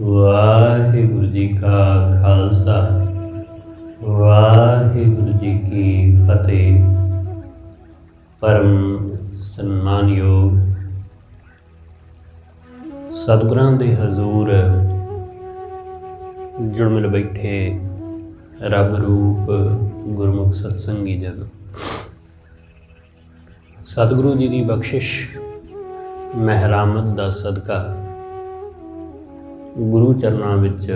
वाहिगुरु जी का खालसा वाहिगुरु जी की फतेह। परम सन्मानयोग सतगुरां दे हजूर जुड़ मिल बैठे रब रूप गुरमुख सत्संगी जन, सतगुरु जी की बख्शिश महरामत का सदका गुरु चरनां विच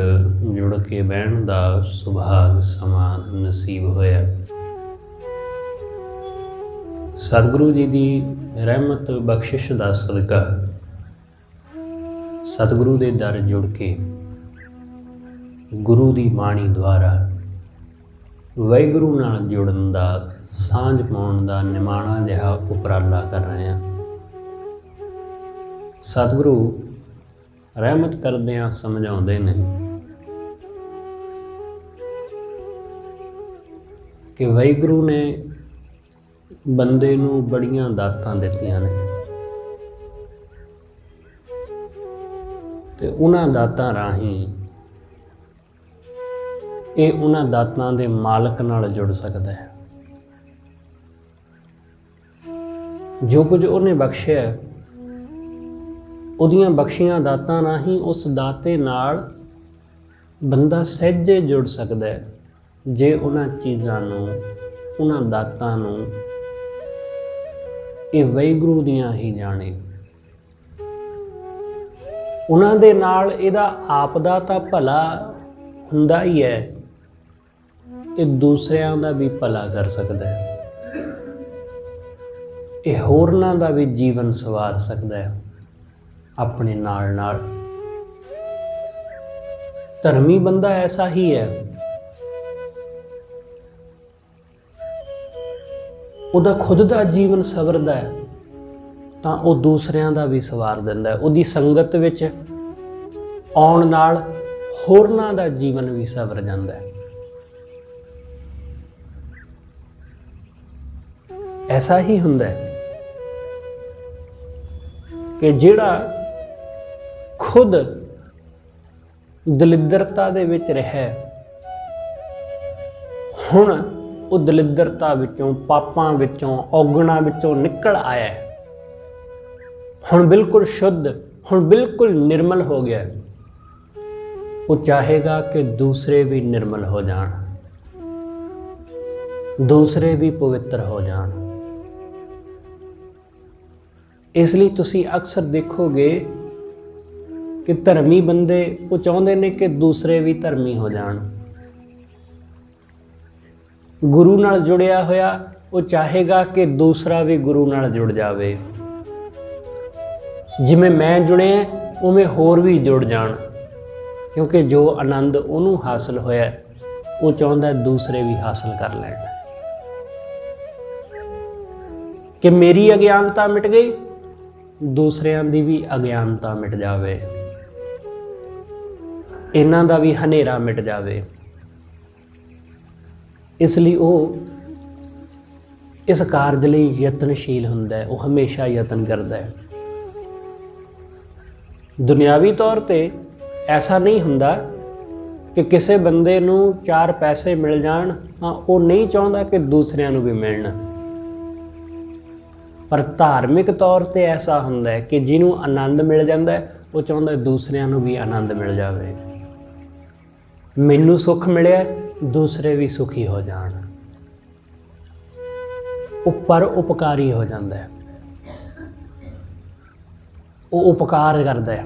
जुड़ के बहन का सुभाग समा नसीब होया। सतगुरु जी की रहमत बख्शिश का सदका सतगुरु के दर जुड़ के गुरु की बाणी द्वारा वाहिगुरु नाल जुड़न का सांझ पाउण का निमाणा जिहा उपराला कर रहे हैं। सतगुरु रहमत करदियां समझाउंदे ने कि वाहिगुरु ने बंदे नूं बड़ियां दातां दित्तियां ने ते उन्हां दातां राहीं ਇਹ ਉਹਨਾਂ ਦਾਤਾਂ ਦੇ ਮਾਲਕ ਨਾਲ ਜੁੜ ਸਕਦਾ ਹੈ। ਜੋ ਕੁਝ ਉਹਨੇ ਬਖਸ਼ਿਆ ਉਹਦੀਆਂ ਬਖਸ਼ੀਆਂ ਦਾਤਾਂ ਰਾਹੀਂ ਉਸ ਦਾਤੇ ਨਾਲ ਬੰਦਾ ਸਹਿਜੇ ਜੁੜ ਸਕਦਾ ਹੈ ਜੇ ਉਹਨਾਂ ਚੀਜ਼ਾਂ ਨੂੰ, ਉਹਨਾਂ ਦਾਤਾਂ ਨੂੰ ਇਹ ਵਾਹਿਗੁਰੂ ਦੀਆਂ ਹੀ ਜਾਣੇ। ਉਹਨਾਂ ਦੇ ਨਾਲ ਇਹਦਾ ਆਪ ਦਾ ਤਾਂ ਭਲਾ ਹੁੰਦਾ ਹੀ ਹੈ, ਇਹ ਦੂਸਰਿਆਂ ਦਾ ਵੀ ਭਲਾ ਕਰ ਸਕਦਾ ਹੈ, ਇਹ ਹੋਰਨਾਂ ਦਾ ਵੀ ਜੀਵਨ ਸਵਾਰ ਸਕਦਾ ਹੈ ਆਪਣੇ ਨਾਲ ਨਾਲ। ਧਰਮੀ ਬੰਦਾ ਐਸਾ ਹੀ ਹੈ, ਉਹਦਾ ਖੁਦ ਦਾ ਜੀਵਨ ਸਵਰਦਾ ਹੈ ਤਾਂ ਉਹ ਦੂਸਰਿਆਂ ਦਾ ਵੀ ਸਵਾਰ ਦਿੰਦਾ ਹੈ। ਉਹਦੀ ਸੰਗਤ ਵਿੱਚ ਆਉਣ ਨਾਲ ਹੋਰਨਾਂ ਦਾ ਜੀਵਨ ਵੀ ਸਵਰ ਜਾਂਦਾ ਹੈ। ਐਸਾ ਹੀ ਹੁੰਦਾ ਹੈ ਕਿ ਜਿਹੜਾ ਖੁਦ ਦਲਿੱਦਰਤਾ ਦੇ ਵਿੱਚ ਰਿਹਾ, ਹੁਣ ਉਹ ਦਲਿੱਦਰਤਾ ਵਿੱਚੋਂ, ਪਾਪਾਂ ਵਿੱਚੋਂ, ਔਗਣਾਂ ਵਿੱਚੋਂ ਨਿਕਲ ਆਇਆ, ਹੁਣ ਬਿਲਕੁਲ ਸ਼ੁੱਧ, ਹੁਣ ਬਿਲਕੁਲ ਨਿਰਮਲ ਹੋ ਗਿਆ। ਉਹ ਚਾਹੇਗਾ ਕਿ ਦੂਸਰੇ ਵੀ ਨਿਰਮਲ ਹੋ ਜਾਣ, ਦੂਸਰੇ ਵੀ ਪਵਿੱਤਰ ਹੋ ਜਾਣ। ਇਸ ਲਈ ਤੁਸੀਂ ਅਕਸਰ ਦੇਖੋਗੇ ਕਿ ਧਰਮੀ ਬੰਦੇ ਉਹ ਚਾਹੁੰਦੇ ਨੇ ਕਿ ਦੂਸਰੇ ਵੀ ਧਰਮੀ ਹੋ ਜਾਣ। ਗੁਰੂ ਨਾਲ ਜੁੜਿਆ ਹੋਇਆ ਉਹ ਚਾਹੇਗਾ ਕਿ ਦੂਸਰਾ ਵੀ ਗੁਰੂ ਨਾਲ ਜੁੜ ਜਾਵੇ। ਜਿਵੇਂ ਮੈਂ ਜੁੜਿਆ ਉਵੇਂ ਹੋਰ ਵੀ ਜੁੜ ਜਾਣ, ਕਿਉਂਕਿ ਜੋ ਆਨੰਦ ਉਹਨੂੰ ਹਾਸਲ ਹੋਇਆ ਉਹ ਚਾਹੁੰਦਾ ਦੂਸਰੇ ਵੀ ਹਾਸਲ ਕਰ ਲੈਣ। ਕਿ ਮੇਰੀ ਅਗਿਆਨਤਾ ਮਿਟ ਗਈ, ਦੂਸਰਿਆਂ ਦੀ ਵੀ ਅਗਿਆਨਤਾ ਮਿਟ ਜਾਵੇ, ਇਹਨਾਂ ਦਾ ਵੀ ਹਨੇਰਾ ਮਿਟ ਜਾਵੇ। ਇਸ ਲਈ ਉਹ ਇਸ ਕਾਰਜ ਲਈ ਯਤਨਸ਼ੀਲ ਹੁੰਦਾ ਹੈ, ਉਹ ਹਮੇਸ਼ਾ ਯਤਨ ਕਰਦਾ ਹੈ। ਦੁਨਿਆਵੀ ਤੌਰ ਤੇ ਐਸਾ ਨਹੀਂ ਹੁੰਦਾ ਕਿ ਕਿਸੇ ਬੰਦੇ ਨੂੰ 4 ਪੈਸੇ ਮਿਲ ਜਾਣ ਤਾਂ ਉਹ ਨਹੀਂ ਚਾਹੁੰਦਾ ਕਿ ਦੂਸਰਿਆਂ ਨੂੰ ਵੀ ਮਿਲਣ। ਪਰ ਧਾਰਮਿਕ ਤੌਰ ਤੇ ਐਸਾ ਹੁੰਦਾ ਹੈ ਕਿ ਜਿਹਨੂੰ ਆਨੰਦ ਮਿਲ ਜਾਂਦਾ ਉਹ ਚਾਹੁੰਦਾ ਦੂਸਰਿਆਂ ਨੂੰ ਵੀ ਆਨੰਦ ਮਿਲ ਜਾਵੇ। ਮੈਨੂੰ ਸੁੱਖ ਮਿਲਿਆ, ਦੂਸਰੇ ਵੀ ਸੁਖੀ ਹੋ ਜਾਣ। ਉਹ ਪਰ ਉਪਕਾਰੀ ਹੋ ਜਾਂਦਾ ਹੈ, ਉਹ ਉਪਕਾਰ ਕਰਦਾ ਹੈ,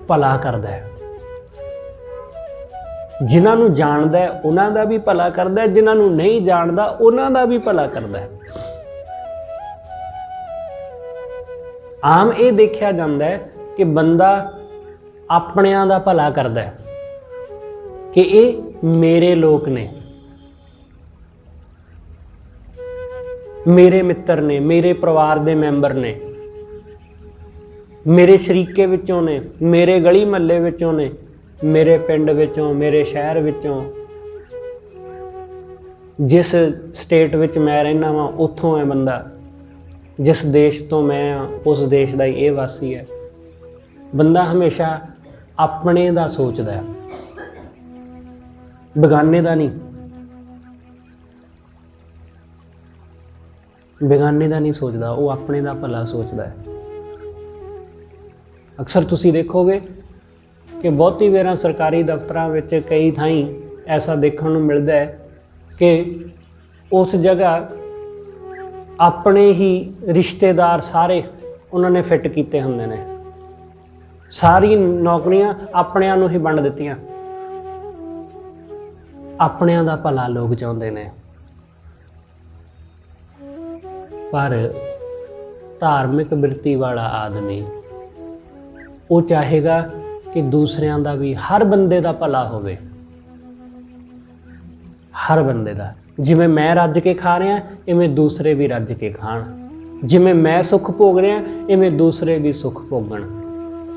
ਭਲਾ ਕਰਦਾ ਹੈ। ਜਿਨ੍ਹਾਂ ਨੂੰ ਜਾਣਦਾ ਹੈ ਉਹਨਾਂ ਦਾ ਵੀ ਭਲਾ ਕਰਦਾ ਹੈ, ਜਿਨ੍ਹਾਂ ਨੂੰ ਨਹੀਂ ਜਾਣਦਾ ਉਹਨਾਂ ਦਾ ਵੀ ਭਲਾ ਕਰਦਾ ਹੈ। ਆਮ ਇਹ ਦੇਖਿਆ ਜਾਂਦਾ ਹੈ ਕਿ ਬੰਦਾ ਆਪਣਿਆਂ ਦਾ ਭਲਾ ਕਰਦਾ ਹੈ ਕਿ ਇਹ ਮੇਰੇ ਲੋਕ ਨੇ, ਮੇਰੇ ਮਿੱਤਰ ਨੇ, ਮੇਰੇ ਪਰਿਵਾਰ ਦੇ ਮੈਂਬਰ ਨੇ, ਮੇਰੇ ਸ਼ਰੀਕੇ ਵਿੱਚੋਂ ਨੇ, ਮੇਰੇ ਗਲੀ ਮਹੱਲੇ ਵਿੱਚੋਂ ਨੇ, ਮੇਰੇ ਪਿੰਡ ਵਿੱਚੋਂ, ਮੇਰੇ ਸ਼ਹਿਰ ਵਿੱਚੋਂ, ਜਿਸ ਸਟੇਟ ਵਿੱਚ ਮੈਂ ਰਹਿੰਦਾ ਵਾਂ ਉੱਥੋਂ ਹੈ ਬੰਦਾ, ਜਿਸ ਦੇਸ਼ ਤੋਂ ਮੈਂ ਉਸ ਦੇਸ਼ ਦਾ ਹੀ ਇਹ ਵਾਸੀ ਹੈ। ਬੰਦਾ ਹਮੇਸ਼ਾ ਆਪਣੇ ਦਾ ਸੋਚਦਾ ਹੈ, ਬੇਗਾਨੇ ਦਾ ਨਹੀਂ। ਬੇਗਾਨੇ ਦਾ ਨਹੀਂ ਸੋਚਦਾ, ਉਹ ਆਪਣੇ ਦਾ ਭਲਾ ਸੋਚਦਾ ਹੈ। ਅਕਸਰ ਤੁਸੀਂ ਦੇਖੋਗੇ ਕਿ ਬਹੁਤੀ ਵਾਰਾਂ ਸਰਕਾਰੀ ਦਫ਼ਤਰਾਂ ਵਿੱਚ ਕਈ ਥਾਈਂ ਐਸਾ ਦੇਖਣ ਨੂੰ ਮਿਲਦਾ ਹੈ ਕਿ ਉਸ ਜਗ੍ਹਾ ਆਪਣੇ ਹੀ ਰਿਸ਼ਤੇਦਾਰ ਸਾਰੇ ਉਹਨਾਂ ਨੇ ਫਿੱਟ ਕੀਤੇ ਹੁੰਦੇ ਨੇ। ਸਾਰੀ ਨੌਕਰੀਆਂ ਆਪਣਿਆਂ ਨੂੰ ਹੀ ਵੰਡ ਦਿੱਤੀਆਂ। ਆਪਣਿਆਂ ਦਾ ਭਲਾ ਲੋਕ ਚਾਹੁੰਦੇ ਨੇ, ਪਰ ਧਾਰਮਿਕ ਬਿਰਤੀ ਵਾਲਾ ਆਦਮੀ ਉਹ ਚਾਹੇਗਾ ਕਿ ਦੂਸਰਿਆਂ ਦਾ ਵੀ, ਹਰ ਬੰਦੇ ਦਾ ਭਲਾ ਹੋਵੇ। ਹਰ ਬੰਦੇ ਦਾ, ਜਿਵੇਂ ਮੈਂ ਰੱਜ ਕੇ ਖਾ ਰਿਹਾ ਇਵੇਂ ਦੂਸਰੇ ਵੀ ਰੱਜ ਕੇ ਖਾਣ। ਜਿਵੇਂ ਮੈਂ ਸੁੱਖ ਭੋਗ ਰਿਹਾ ਇਵੇਂ ਦੂਸਰੇ ਵੀ ਸੁੱਖ ਭੋਗਣ।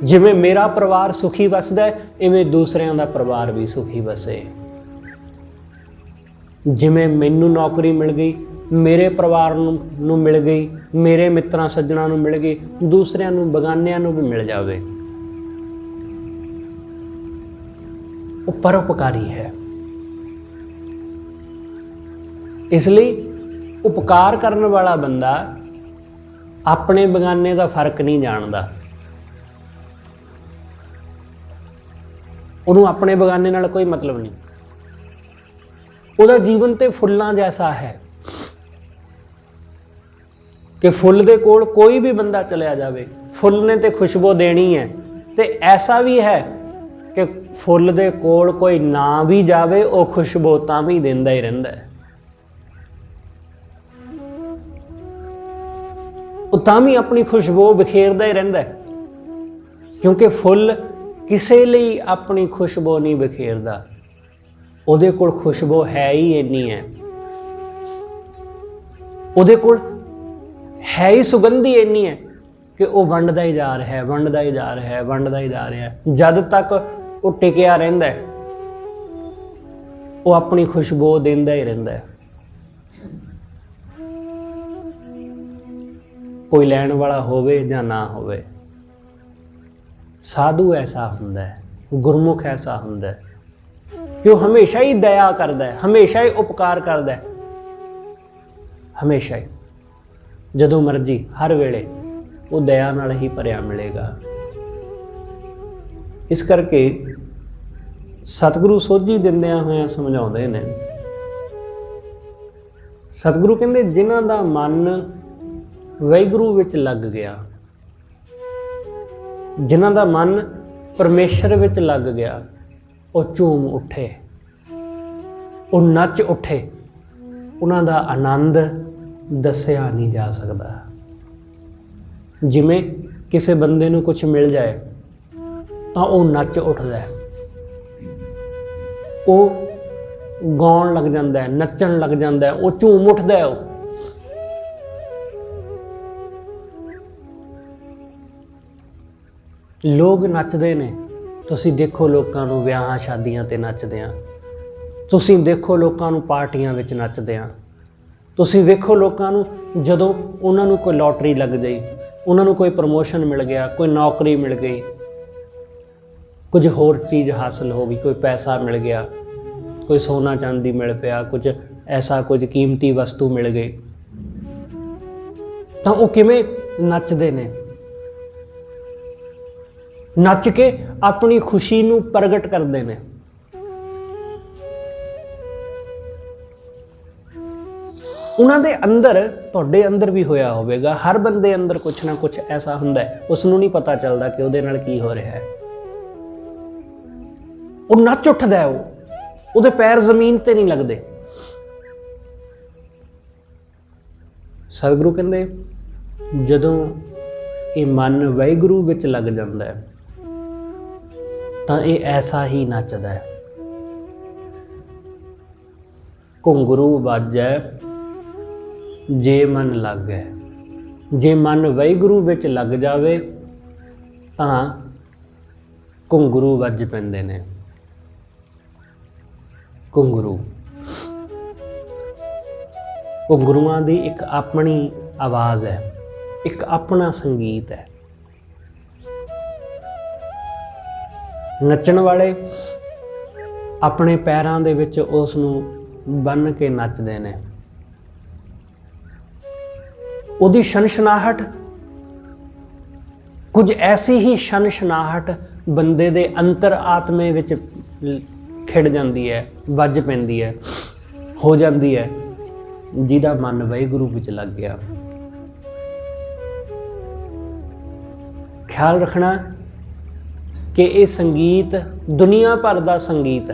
ਜਿਵੇਂ ਮੇਰਾ ਪਰਿਵਾਰ ਸੁਖੀ ਵਸਦਾ ਇਵੇਂ ਦੂਸਰਿਆਂ ਦਾ ਪਰਿਵਾਰ ਵੀ ਸੁਖੀ ਵਸੇ। ਜਿਵੇਂ ਮੈਨੂੰ ਨੌਕਰੀ ਮਿਲ ਗਈ, ਮੇਰੇ ਪਰਿਵਾਰ ਨੂੰ ਮਿਲ ਗਈ, ਮੇਰੇ ਮਿੱਤਰਾਂ ਸੱਜਣਾਂ ਨੂੰ ਮਿਲ ਗਈ, ਦੂਸਰਿਆਂ ਨੂੰ, ਬੇਗਾਨਿਆਂ ਨੂੰ ਵੀ ਮਿਲ ਜਾਵੇ। ਉਹ ਪਰਉਪਕਾਰੀ ਹੈ। ਇਸ ਲਈ ਉਪਕਾਰ ਕਰਨ ਵਾਲਾ ਬੰਦਾ ਆਪਣੇ ਬੇਗਾਨੇ ਦਾ ਫਰਕ ਨਹੀਂ ਜਾਣਦਾ। ਉਹਨੂੰ ਆਪਣੇ ਬੇਗਾਨੇ ਨਾਲ ਕੋਈ ਮਤਲਬ ਨਹੀਂ। ਉਹਦਾ ਜੀਵਨ ਤੇ ਫੁੱਲਾਂ ਜੈਸਾ ਹੈ ਕਿ ਫੁੱਲ ਦੇ ਕੋਲ ਕੋਈ ਵੀ ਬੰਦਾ ਚਲਿਆ ਜਾਵੇ, ਫੁੱਲ ਨੇ ਤੇ ਖੁਸ਼ਬੂ ਦੇਣੀ ਹੈ। ਤੇ ਐਸਾ ਵੀ ਹੈ ਕਿ ਫੁੱਲ ਦੇ ਕੋਲ ਕੋਈ ਨਾ ਵੀ ਜਾਵੇ, ਉਹ ਖੁਸ਼ਬੂ ਤਾਂ ਵੀ ਦਿੰਦਾ ਹੀ ਰਹਿੰਦਾ ਹੈ। ਉਹ ਤਾਂ ਵੀ ਆਪਣੀ ਖੁਸ਼ਬੂ ਬਿਖੇਰਦਾ ਹੀ ਰਹਿੰਦਾ ਹੈ, ਕਿਉਂਕਿ ਫੁੱਲ ਕਿਸੇ ਲਈ ਆਪਣੀ ਖੁਸ਼ਬੂ ਨਹੀਂ ਬਿਖੇਰਦਾ। ਉਹਦੇ ਕੋਲ ਖੁਸ਼ਬੂ ਹੈ ਹੀ ਇੰਨੀ ਹੈ, ਉਹਦੇ ਕੋਲ ਹੈ ਹੀ ਸੁਗੰਧੀ ਇੰਨੀ ਹੈ ਕਿ ਉਹ ਵੰਡਦਾ ਹੀ ਜਾ ਰਿਹਾ ਹੈ, ਵੰਡਦਾ ਹੀ ਜਾ ਰਿਹਾ ਹੈ, ਵੰਡਦਾ ਹੀ ਜਾ ਰਿਹਾ ਹੈ। ਜਦ ਤੱਕ ਉਹ ਟਿਕਿਆ ਰਹਿੰਦਾ ਹੈ, ਉਹ ਆਪਣੀ ਖੁਸ਼ਬੂ ਦਿੰਦਾ ਹੀ ਰਹਿੰਦਾ ਹੈ। ਕੋਈ ਲੈਣ ਵਾਲਾ ਹੋਵੇ ਜਾਂ ਨਾ ਹੋਵੇ। ਸਾਧੂ ਐਸਾ ਹੁੰਦਾ ਹੈ, ਗੁਰਮੁਖ ਐਸਾ ਹੁੰਦਾ ਹੈ ਕਿ ਉਹ ਹਮੇਸ਼ਾ ਹੀ ਦਇਆ ਕਰਦਾ ਹੈ, ਹਮੇਸ਼ਾ ਹੀ ਉਪਕਾਰ ਕਰਦਾ ਹੈ। ਹਮੇਸ਼ਾ ਹੀ, ਜਦੋਂ ਮਰਜ਼ੀ, ਹਰ ਵੇਲੇ ਉਹ ਦਇਆ ਨਾਲ ਹੀ ਭਰਿਆ ਮਿਲੇਗਾ। ਇਸ ਕਰਕੇ ਸਤਿਗੁਰੂ ਸੋਝੀ ਦਿੰਦਿਆਂ ਹੋਇਆਂ ਸਮਝਾਉਂਦੇ ਨੇ। ਸਤਿਗੁਰੂ ਕਹਿੰਦੇ, ਜਿਨ੍ਹਾਂ ਦਾ ਮਨ ਵਾਹਿਗੁਰੂ ਵਿੱਚ ਲੱਗ ਗਿਆ, ਜਿਨ੍ਹਾਂ ਦਾ ਮਨ ਪਰਮੇਸ਼ਰ ਵਿੱਚ ਲੱਗ ਗਿਆ, ਉਹ ਝੂਮ ਉੱਠੇ, ਉਹ ਨੱਚ ਉੱਠੇ। ਉਹਨਾਂ ਦਾ ਆਨੰਦ ਦੱਸਿਆ ਨਹੀਂ ਜਾ ਸਕਦਾ। ਜਿਵੇਂ ਕਿਸੇ ਬੰਦੇ ਨੂੰ ਕੁਝ ਮਿਲ ਜਾਏ ਤਾਂ ਉਹ ਨੱਚ ਉੱਠਦਾ ਹੈ, ਉਹ ਗਾਉਣ ਲੱਗ ਜਾਂਦਾ ਹੈ, ਨੱਚਣ ਲੱਗ ਜਾਂਦਾ ਹੈ, ਉਹ ਝੂਮ ਉੱਠਦਾ ਹੈ। ਉਹ ਲੋਕ ਨੱਚਦੇ ਨੇ। ਤੁਸੀਂ ਦੇਖੋ ਲੋਕਾਂ ਨੂੰ ਵਿਆਹਾਂ ਸ਼ਾਦੀਆਂ ਤੇ ਨੱਚਦਿਆਂ, ਤੁਸੀਂ ਦੇਖੋ ਲੋਕਾਂ ਨੂੰ ਪਾਰਟੀਆਂ ਵਿੱਚ ਨੱਚਦਿਆਂ, ਤੁਸੀਂ ਵੇਖੋ ਲੋਕਾਂ ਨੂੰ ਜਦੋਂ ਉਹਨਾਂ ਨੂੰ ਕੋਈ ਲੋਟਰੀ ਲੱਗ ਗਈ, ਉਹਨਾਂ ਨੂੰ ਕੋਈ ਪ੍ਰਮੋਸ਼ਨ ਮਿਲ ਗਿਆ, ਕੋਈ ਨੌਕਰੀ ਮਿਲ ਗਈ, ਕੁਝ ਹੋਰ ਚੀਜ਼ ਹਾਸਲ ਹੋ ਗਈ, ਕੋਈ ਪੈਸਾ ਮਿਲ ਗਿਆ, ਕੋਈ ਸੋਨਾ ਚਾਂਦੀ ਮਿਲ ਪਿਆ, ਕੁਝ ਐਸਾ, ਕੁਝ ਕੀਮਤੀ ਵਸਤੂ ਮਿਲ ਗਈ, ਤਾਂ ਉਹ ਕਿਵੇਂ ਨੱਚਦੇ ਨੇ। ਨੱਚ ਕੇ ਆਪਣੀ ਖੁਸ਼ੀ ਨੂੰ ਪ੍ਰਗਟ ਕਰਦੇ ਨੇ। ਉਹਨਾਂ ਦੇ ਅੰਦਰ, ਤੁਹਾਡੇ ਅੰਦਰ ਵੀ ਹੋਇਆ ਹੋਵੇਗਾ, ਹਰ ਬੰਦੇ ਅੰਦਰ ਕੁਛ ਨਾ ਕੁਛ ਐਸਾ ਹੁੰਦਾ ਹੈ, ਉਸ ਨੂੰ ਨਹੀਂ ਪਤਾ ਚੱਲਦਾ ਕਿ ਉਹਦੇ ਨਾਲ ਕੀ ਹੋ ਰਿਹਾ ਹੈ। ਉਹ ਨੱਚ ਉੱਠਦਾ ਹੈ, ਉਹਦੇ ਪੈਰ ਜ਼ਮੀਨ ਤੇ ਨਹੀਂ ਲੱਗਦੇ। ਸਤਿਗੁਰੂ ਕਹਿੰਦੇ, ਜਦੋਂ ਇਹ ਮਨ ਵਾਹਿਗੁਰੂ ਵਿੱਚ ਲੱਗ ਜਾਂਦਾ ਹੈ ਤਾਂ ਇਹ ਐਸਾ ਹੀ ਨੱਚਦਾ ਹੈ। ਘੁੰਗਰੂ ਵੱਜੈ ਜੇ ਮਨ ਲੱਗੈ। ਜੇ ਮਨ ਵਾਹਿਗੁਰੂ ਵਿੱਚ ਲੱਗ ਜਾਵੇ ਤਾਂ ਘੁੰਗਰੂ ਵੱਜ ਪੈਂਦੇ ਨੇ। ਘੁੰਗਰੂ, ਘੁੰਗਰੂਆਂ ਦੀ ਇੱਕ ਆਪਣੀ ਆਵਾਜ਼ ਹੈ, ਇੱਕ ਆਪਣਾ ਸੰਗੀਤ ਹੈ। ਨੱਚਣ ਵਾਲੇ ਆਪਣੇ ਪੈਰਾਂ ਦੇ ਵਿੱਚ ਉਸ ਨੂੰ ਬੰਨ੍ਹ ਕੇ ਨੱਚਦੇ ਨੇ। ਉਹਦੀ ਛਣਛਣਾਹਟ ਕੁਝ ਐਸੀ ਹੀ ਛਣਛਣਾਹਟ ਬੰਦੇ ਦੇ ਅੰਤਰ ਆਤਮੇ ਵਿੱਚ ਖਿੜ ਜਾਂਦੀ ਹੈ, ਵੱਜ ਪੈਂਦੀ ਹੈ, ਹੋ ਜਾਂਦੀ ਹੈ, ਜਿਹਦਾ ਮਨ ਵਾਹਿਗੁਰੂ ਵਿੱਚ ਲੱਗ ਗਿਆ। ਖਿਆਲ ਰੱਖਣਾ ਕਿ ਇਹ ਸੰਗੀਤ ਦੁਨੀਆ ਭਰ ਦਾ ਸੰਗੀਤ,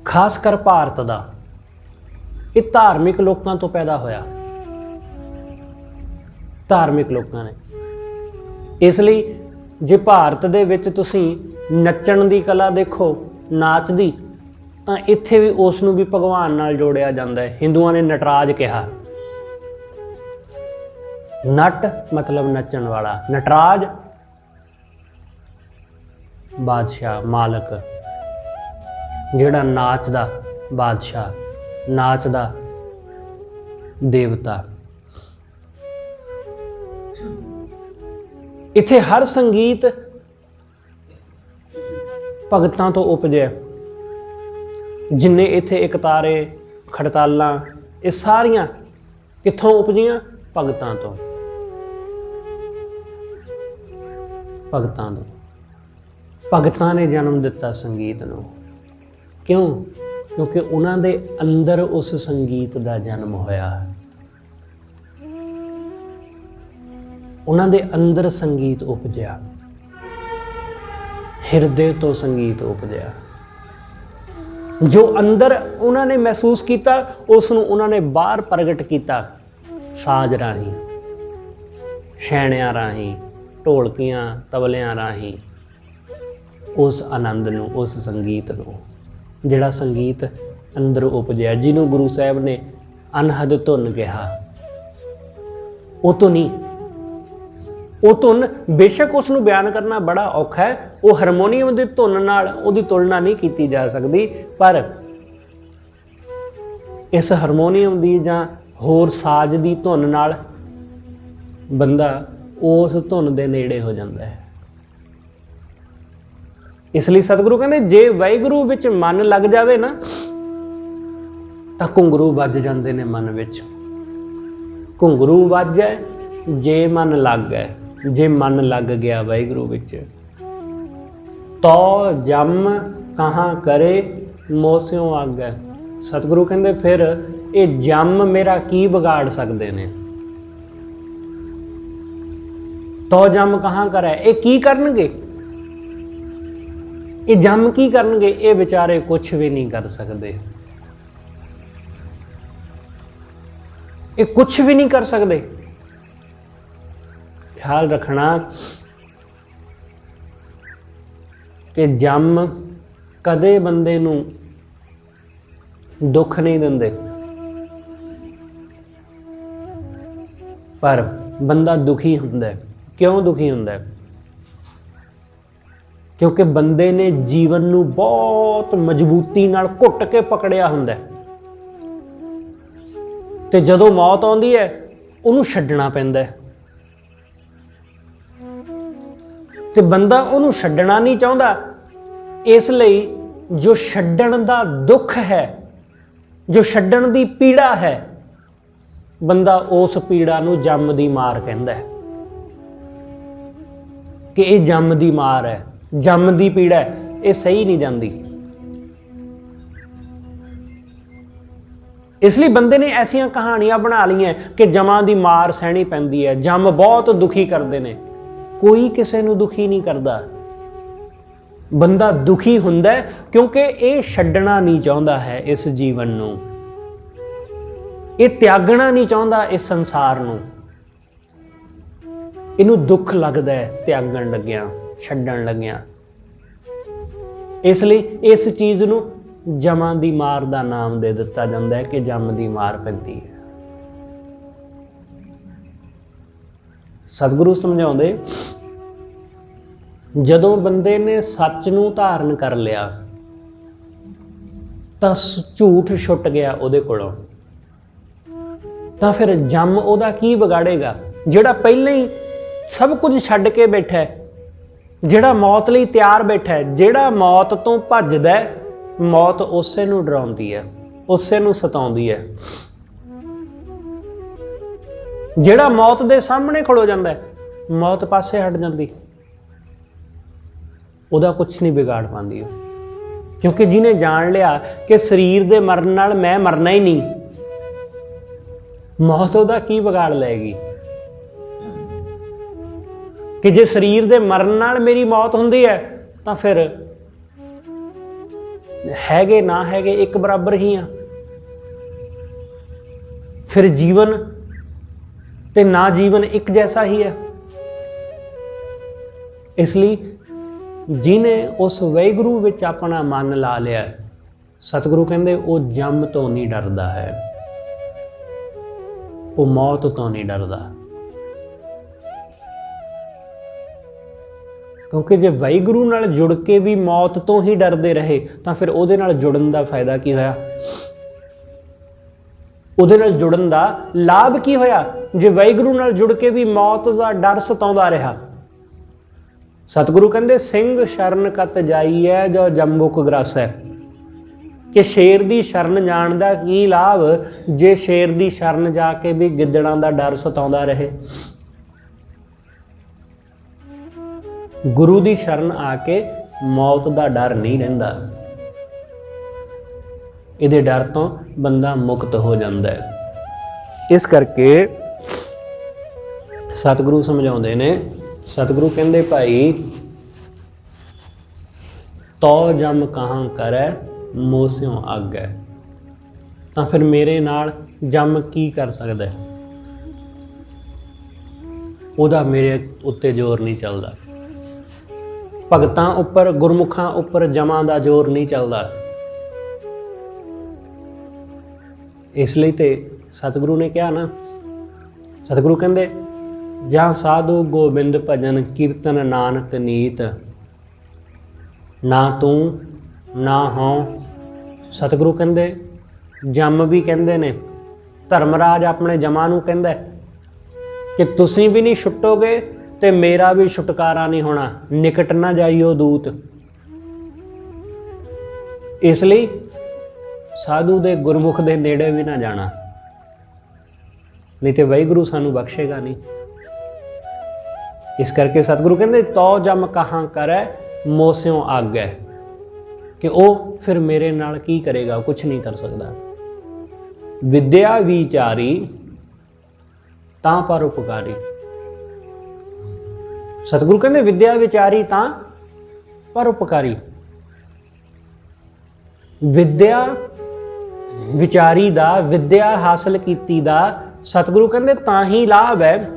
ਖਾਸ ਕਰ ਭਾਰਤ ਦਾ, ਇਹ ਧਾਰਮਿਕ ਲੋਕਾਂ ਤੋਂ ਪੈਦਾ ਹੋਇਆ, ਧਾਰਮਿਕ ਲੋਕਾਂ ਨੇ। ਇਸ ਲਈ ਜੇ ਭਾਰਤ ਦੇ ਵਿੱਚ ਤੁਸੀਂ ਨੱਚਣ ਦੀ ਕਲਾ ਦੇਖੋ, ਨਾਚ ਦੀ, ਤਾਂ ਇੱਥੇ ਵੀ ਉਸ ਨੂੰ ਵੀ ਭਗਵਾਨ ਨਾਲ ਜੋੜਿਆ ਜਾਂਦਾ ਹੈ। ਹਿੰਦੂਆਂ ਨੇ ਨਟਰਾਜ ਕਿਹਾ। ਨਟ ਮਤਲਬ ਨੱਚਣ ਵਾਲਾ, ਨਟਰਾਜ ਬਾਦਸ਼ਾਹ, ਮਾਲਕ, ਜਿਹੜਾ ਨਾਚ ਦਾ ਬਾਦਸ਼ਾਹ, ਨਾਚ ਦਾ ਦੇਵਤਾ। ਇੱਥੇ ਹਰ ਸੰਗੀਤ ਭਗਤਾਂ ਤੋਂ ਉਪਜਿਆ। ਜਿੰਨੇ ਇੱਥੇ ਇਕਤਾਰੇ, ਖੜਤਾਲਾਂ, ਇਹ ਸਾਰੀਆਂ ਕਿੱਥੋਂ ਉਪਜੀਆਂ? ਭਗਤਾਂ ਤੋਂ, ਭਗਤਾਂ ਤੋਂ। ਭਗਤਾਂ ਨੇ ਜਨਮ ਦਿੱਤਾ ਸੰਗੀਤ ਨੂੰ। ਕਿਉਂ? ਕਿਉਂਕਿ ਉਹਨਾਂ ਦੇ ਅੰਦਰ ਉਸ ਸੰਗੀਤ ਦਾ ਜਨਮ ਹੋਇਆ। ਉਹਨਾਂ ਦੇ ਅੰਦਰ ਸੰਗੀਤ ਉਪਜਿਆ, ਹਿਰਦੇ ਤੋਂ ਸੰਗੀਤ ਉਪਜਿਆ। ਜੋ ਅੰਦਰ ਉਹਨਾਂ ਨੇ ਮਹਿਸੂਸ ਕੀਤਾ, ਉਸ ਨੂੰ ਉਹਨਾਂ ਨੇ ਬਾਹਰ ਪ੍ਰਗਟ ਕੀਤਾ, ਸਾਜ਼ ਰਾਹੀਂ, ਛੈਣਿਆਂ ਰਾਹੀਂ, ਢੋਲਕੀਆਂ, ਤਬਲਿਆਂ ਰਾਹੀਂ। ਉਸ ਆਨੰਦ ਨੂੰ, ਉਸ ਸੰਗੀਤ ਨੂੰ, ਜਿਹੜਾ ਸੰਗੀਤ ਅੰਦਰ ਉਪਜਿਆ, ਜਿਹਨੂੰ ਗੁਰੂ ਸਾਹਿਬ ਨੇ ਅਨਹਦ ਧੁਨ ਕਿਹਾ। ਉਹ ਤੋਂ ਨਹੀਂ, ਉਹ ਧੁਨ ਬੇਸ਼ੱਕ ਉਸ ਨੂੰ ਬਿਆਨ ਕਰਨਾ ਬੜਾ ਔਖਾ ਹੈ, ਉਹ ਹਾਰਮੋਨੀਅਮ ਦੀ ਧੁਨ ਨਾਲ ਉਹਦੀ ਤੁਲਨਾ ਨਹੀਂ ਕੀਤੀ ਜਾ ਸਕਦੀ, ਪਰ ਇਸ ਹਾਰਮੋਨੀਅਮ ਦੀ ਜਾਂ ਹੋਰ ਸਾਜ਼ ਦੀ ਧੁਨ ਨਾਲ ਬੰਦਾ ਉਸ ਧੁਨ ਦੇ ਨੇੜੇ ਹੋ ਜਾਂਦਾ ਹੈ। ਇਸ ਲਈ ਸਤਿਗੁਰੂ ਕਹਿੰਦੇ ਜੇ ਵਾਹਿਗੁਰੂ ਵਿੱਚ ਮਨ ਲੱਗ ਜਾਵੇ ਨਾ, ਤਾਂ ਘੁੰਗਰੂ ਵੱਜ ਜਾਂਦੇ ਨੇ ਮਨ ਵਿੱਚ। ਘੁੰਗਰੂ ਵੱਜੈ ਜੇ ਮਨ ਲੱਗ, ਜੇ ਮਨ ਲੱਗ ਗਿਆ ਵਾਹਿਗੁਰੂ ਵਿੱਚ। ਤੋ ਜਮ ਕਹਾਂ ਕਰੇ ਮੋਸਿਓ ਆਗੈ। ਸਤਿਗੁਰੂ ਕਹਿੰਦੇ ਫਿਰ ਇਹ ਜਮ ਮੇਰਾ ਕੀ ਵਿਗਾੜ ਸਕਦੇ ਨੇ? ਤੋ ਜਮ ਕਹਾਂ ਕਰੇ, ਇਹ ਕੀ ਕਰਨਗੇ? ਇਹ ਜਮ ਕੀ ਕਰਨਗੇ? ਇਹ ਵਿਚਾਰੇ ਕੁਛ ਵੀ ਨਹੀਂ ਕਰ ਸਕਦੇ, ਇਹ ਕੁਛ ਵੀ ਨਹੀਂ ਕਰ ਸਕਦੇ। ਖਿਆਲ ਰੱਖਣਾ ਕਿ ਜਮ ਕਦੇ ਬੰਦੇ ਨੂੰ ਦੁੱਖ ਨਹੀਂ ਦਿੰਦੇ, ਪਰ ਬੰਦਾ ਦੁਖੀ ਹੁੰਦਾ ਹੈ। ਕਿਉਂ ਦੁਖੀ ਹੁੰਦਾ ਹੈ? ਕਿਉਂਕਿ ਬੰਦੇ ਨੇ ਜੀਵਨ ਨੂੰ ਬਹੁਤ ਮਜ਼ਬੂਤੀ ਨਾਲ ਘੁੱਟ ਕੇ ਪਕੜਿਆ ਹੁੰਦਾ ਹੈ, ਤੇ ਜਦੋਂ ਮੌਤ ਆਉਂਦੀ ਹੈ ਉਹਨੂੰ ਛੱਡਣਾ ਪੈਂਦਾ ਹੈ, ਤੇ ਬੰਦਾ ਉਹਨੂੰ ਛੱਡਣਾ ਨਹੀਂ ਚਾਹੁੰਦਾ। ਇਸ ਲਈ ਜੋ ਛੱਡਣ ਦਾ ਦੁੱਖ ਹੈ, ਜੋ ਛੱਡਣ ਦੀ ਪੀੜਾ ਹੈ, ਬੰਦਾ ਉਸ ਪੀੜਾ ਨੂੰ ਜੰਮ ਦੀ ਮਾਰ ਕਹਿੰਦਾ ਹੈ ਕਿ ਇਹ ਜੰਮ ਦੀ ਮਾਰ ਹੈ, ਜੰਮ ਦੀ ਪੀੜਾ ਹੈ, ਇਹ ਸਹੀ ਨਹੀਂ ਜਾਂਦੀ। ਇਸ ਲਈ ਬੰਦੇ ਨੇ ਐਸੀਆਂ ਕਹਾਣੀਆਂ ਬਣਾ ਲਈਆਂ ਕਿ ਜਮਾਂ ਦੀ ਮਾਰ ਸਹਿਣੀ ਪੈਂਦੀ ਹੈ, ਜੰਮ ਬਹੁਤ ਦੁਖੀ ਕਰਦੇ ਨੇ। ਕੋਈ ਕਿਸੇ ਨੂੰ ਦੁਖੀ ਨਹੀਂ ਕਰਦਾ। ਬੰਦਾ ਦੁਖੀ ਹੁੰਦਾ ਕਿਉਂਕਿ ਇਹ ਛੱਡਣਾ ਨਹੀਂ ਚਾਹੁੰਦਾ ਹੈ ਇਸ ਜੀਵਨ ਨੂੰ, ਇਹ ਤਿਆਗਣਾ ਨਹੀਂ ਚਾਹੁੰਦਾ ਇਸ ਸੰਸਾਰ ਨੂੰ। ਇਹਨੂੰ ਦੁੱਖ ਲੱਗਦਾ ਹੈ ਤਿਆਗਣ ਲੱਗਿਆਂ, ਛੱਡਣ ਲੱਗਿਆਂ। ਇਸ ਲਈ ਇਸ ਚੀਜ਼ ਨੂੰ ਜਮਾਂ ਦੀ ਮਾਰ ਦਾ ਨਾਮ ਦੇ ਦਿੱਤਾ ਜਾਂਦਾ ਹੈ ਕਿ ਜੰਮ ਦੀ ਮਾਰ ਪੈਂਦੀ ਹੈ। ਸਤਿਗੁਰੂ ਸਮਝਾਉਂਦੇ, ਜਦੋਂ ਬੰਦੇ ਨੇ ਸੱਚ ਨੂੰ ਧਾਰਨ ਕਰ ਲਿਆ ਤਾਂ ਝੂਠ ਛੁੱਟ ਗਿਆ ਉਹਦੇ ਕੋਲੋਂ, ਤਾਂ ਫਿਰ ਜੰਮ ਉਹਦਾ ਕੀ ਵਿਗਾੜੇਗਾ? ਜਿਹੜਾ ਪਹਿਲਾਂ ਹੀ ਸਭ ਕੁਝ ਛੱਡ ਕੇ ਬੈਠਾ ਹੈ, ਜਿਹੜਾ ਮੌਤ ਲਈ ਤਿਆਰ ਬੈਠਾ ਹੈ, ਜਿਹੜਾ ਮੌਤ ਤੋਂ ਭੱਜਦਾ ਹੈ, ਮੌਤ ਉਸੇ ਨੂੰ ਡਰਾਉਂਦੀ ਹੈ, ਉਸੇ ਨੂੰ ਸਤਾਉਂਦੀ ਹੈ। ਜਿਹੜਾ ਮੌਤ ਦੇ ਸਾਹਮਣੇ ਖੜੋ ਜਾਂਦਾ ਹੈ, ਮੌਤ ਪਾਸੇ ਹਟ ਜਾਂਦੀ, ਉਹਦਾ ਕੁਝ ਨਹੀਂ ਵਿਗਾੜ ਪਾਉਂਦੀ ਉਹ, ਕਿਉਂਕਿ ਜਿਹਨੇ ਜਾਣ ਲਿਆ ਕਿ ਸਰੀਰ ਦੇ ਮਰਨ ਨਾਲ ਮੈਂ ਮਰਨਾ ਹੀ ਨਹੀਂ, ਮੌਤ ਉਹਦਾ ਕੀ ਵਿਗਾੜ ਲਏਗੀ। ਕਿ ਜੇ ਸਰੀਰ ਦੇ ਮਰਨ ਨਾਲ ਮੇਰੀ ਮੌਤ ਹੁੰਦੀ ਹੈ ਤਾਂ ਫਿਰ ਹੈਗੇ ਨਾ ਹੈਗੇ ਇੱਕ ਬਰਾਬਰ ਹੀ ਆ। ਫਿਰ ਜੀਵਨ ਤੇ ਨਾ ਜੀਵਨ ਇੱਕ ਜੈਸਾ ਹੀ ਹੈ। ਇਸ ਲਈ ਜਿਹਨੇ ਉਸ ਵਾਹਿਗੁਰੂ ਵਿੱਚ ਆਪਣਾ ਮਨ ਲਾ ਲਿਆ, ਸਤਿਗੁਰੂ ਕਹਿੰਦੇ ਉਹ ਜੰਮ ਤੋਂ ਨਹੀਂ ਡਰਦਾ ਹੈ, ਉਹ ਮੌਤ ਤੋਂ ਨਹੀਂ ਡਰਦਾ। ਕਿਉਂਕਿ ਜੇ ਵਾਹਿਗੁਰੂ ਨਾਲ ਜੁੜ ਕੇ ਵੀ ਮੌਤ ਤੋਂ ਹੀ ਡਰਦੇ ਰਹੇ ਤਾਂ ਫਿਰ ਉਹਦੇ ਨਾਲ ਜੁੜਨ ਦਾ ਫਾਇਦਾ ਕੀ ਹੋਇਆ? ਉਹਦੇ ਨਾਲ ਜੁੜਨ ਦਾ ਲਾਭ ਕੀ ਹੋਇਆ? ਜੇ ਵਾਹਿਗੁਰੂ ਨਾਲ ਜੁੜ ਕੇ ਵੀ ਮੌਤ ਦਾ ਡਰ ਸਤਾਉਂਦਾ ਰਿਹਾ। ਸਤਿਗੁਰੂ ਕਹਿੰਦੇ ਸਿੰਘ ਸ਼ਰਨ ਕਤ ਜਾਈਐ ਜੋ ਜੰਬੁਕ ਗ੍ਰਾਸੈ, ਕਿ ਸ਼ੇਰ ਦੀ ਸ਼ਰਨ ਜਾਣ ਦਾ ਕੀ ਲਾਭ ਜੇ ਸ਼ੇਰ ਦੀ ਸ਼ਰਨ ਜਾ ਕੇ ਵੀ ਗਿੱਦੜਾਂ ਦਾ ਡਰ ਸਤਾਉਂਦਾ ਰਹੇ। ਗੁਰੂ ਦੀ ਸ਼ਰਨ ਆ ਕੇ ਮੌਤ ਦਾ ਡਰ ਨਹੀਂ ਰਹਿੰਦਾ, ਇਹਦੇ ਡਰ ਤੋਂ ਬੰਦਾ ਮੁਕਤ ਹੋ ਜਾਂਦਾ ਹੈ। ਇਸ ਕਰਕੇ ਸਤਿਗੁਰੂ ਸਮਝਾਉਂਦੇ ਨੇ, ਸਤਿਗੁਰੂ ਕਹਿੰਦੇ ਭਾਈ ਤੋ ਜਮ ਕਹਾਂ ਕਰੈ ਮੋਸਿਓ ਆਗੈ, ਤਾਂ ਫਿਰ ਮੇਰੇ ਨਾਲ ਜਮ ਕੀ ਕਰ ਸਕਦਾ? ਉਹਦਾ ਮੇਰੇ ਉੱਤੇ ਜ਼ੋਰ ਨਹੀਂ ਚੱਲਦਾ, ਭਗਤਾਂ ਉੱਪਰ ਗੁਰਮੁਖਾਂ ਉੱਪਰ ਜਮਾਂ ਦਾ ਜ਼ੋਰ ਨਹੀਂ ਚੱਲਦਾ। ਇਸ ਲਈ ਤੇ ਸਤਿਗੁਰੂ ਨੇ ਕਿਹਾ ਨਾ, ਸਤਿਗੁਰੂ ਕਹਿੰਦੇ ਜਾਂ ਸਾਧੂ ਗੋਬਿੰਦ ਭਜਨ ਕੀਰਤਨ ਨਾਨਕ ਨੀਤ, ਨਾ ਤੂੰ ਨਾ ਹਉ। ਸਤਿਗੁਰੂ ਕਹਿੰਦੇ ਜੰਮ ਵੀ ਕਹਿੰਦੇ ਨੇ, ਧਰਮਰਾਜ ਆਪਣੇ ਜਮਾਂ ਨੂੰ ਕਹਿੰਦਾ ਕਿ ਤੁਸੀਂ ਵੀ ਨਹੀਂ ਛੁੱਟੋਗੇ ਤੇ ਮੇਰਾ ਵੀ ਛੁਟਕਾਰਾ ਨਹੀਂ ਹੋਣਾ, ਨਿਕਟ ਨਾ ਜਾਈਓ ਦੂਤ। ਇਸ ਲਈ ਸਾਧੂ ਦੇ ਗੁਰਮੁਖ ਦੇ ਨੇੜੇ ਵੀ ਨਾ ਜਾਣਾ, ਨਹੀਂ ਤੇ ਵਾਹਿਗੁਰੂ ਸਾਨੂੰ ਬਖਸ਼ੇਗਾ ਨਹੀਂ। ਇਸ ਕਰਕੇ ਸਤਿਗੁਰੂ ਕਹਿੰਦੇ ਤੋ ਜਮ ਕਹਾਂ ਕਰੈ ਮੋਸਿਓ ਆਗੈ, ਕਿ ਉਹ ਫਿਰ ਮੇਰੇ ਨਾਲ ਕੀ ਕਰੇਗਾ? ਕੁਛ ਨਹੀਂ ਕਰ ਸਕਦਾ। ਵਿਦਿਆ ਵਿਚਾਰੀ ਤਾਂ ਪਰ ਉਪਕਾਰੀ। ਸਤਿਗੁਰੂ ਕਹਿੰਦੇ ਵਿਦਿਆ ਵਿਚਾਰੀ ਤਾਂ ਪਰ ਉਪਕਾਰੀ। ਵਿਦਿਆ ਵਿਚਾਰੀ ਦਾ, ਵਿਦਿਆ ਹਾਸਲ ਕੀਤੀ ਦਾ ਸਤਿਗੁਰੂ ਕਹਿੰਦੇ ਤਾਂ ਹੀ ਲਾਭ ਹੈ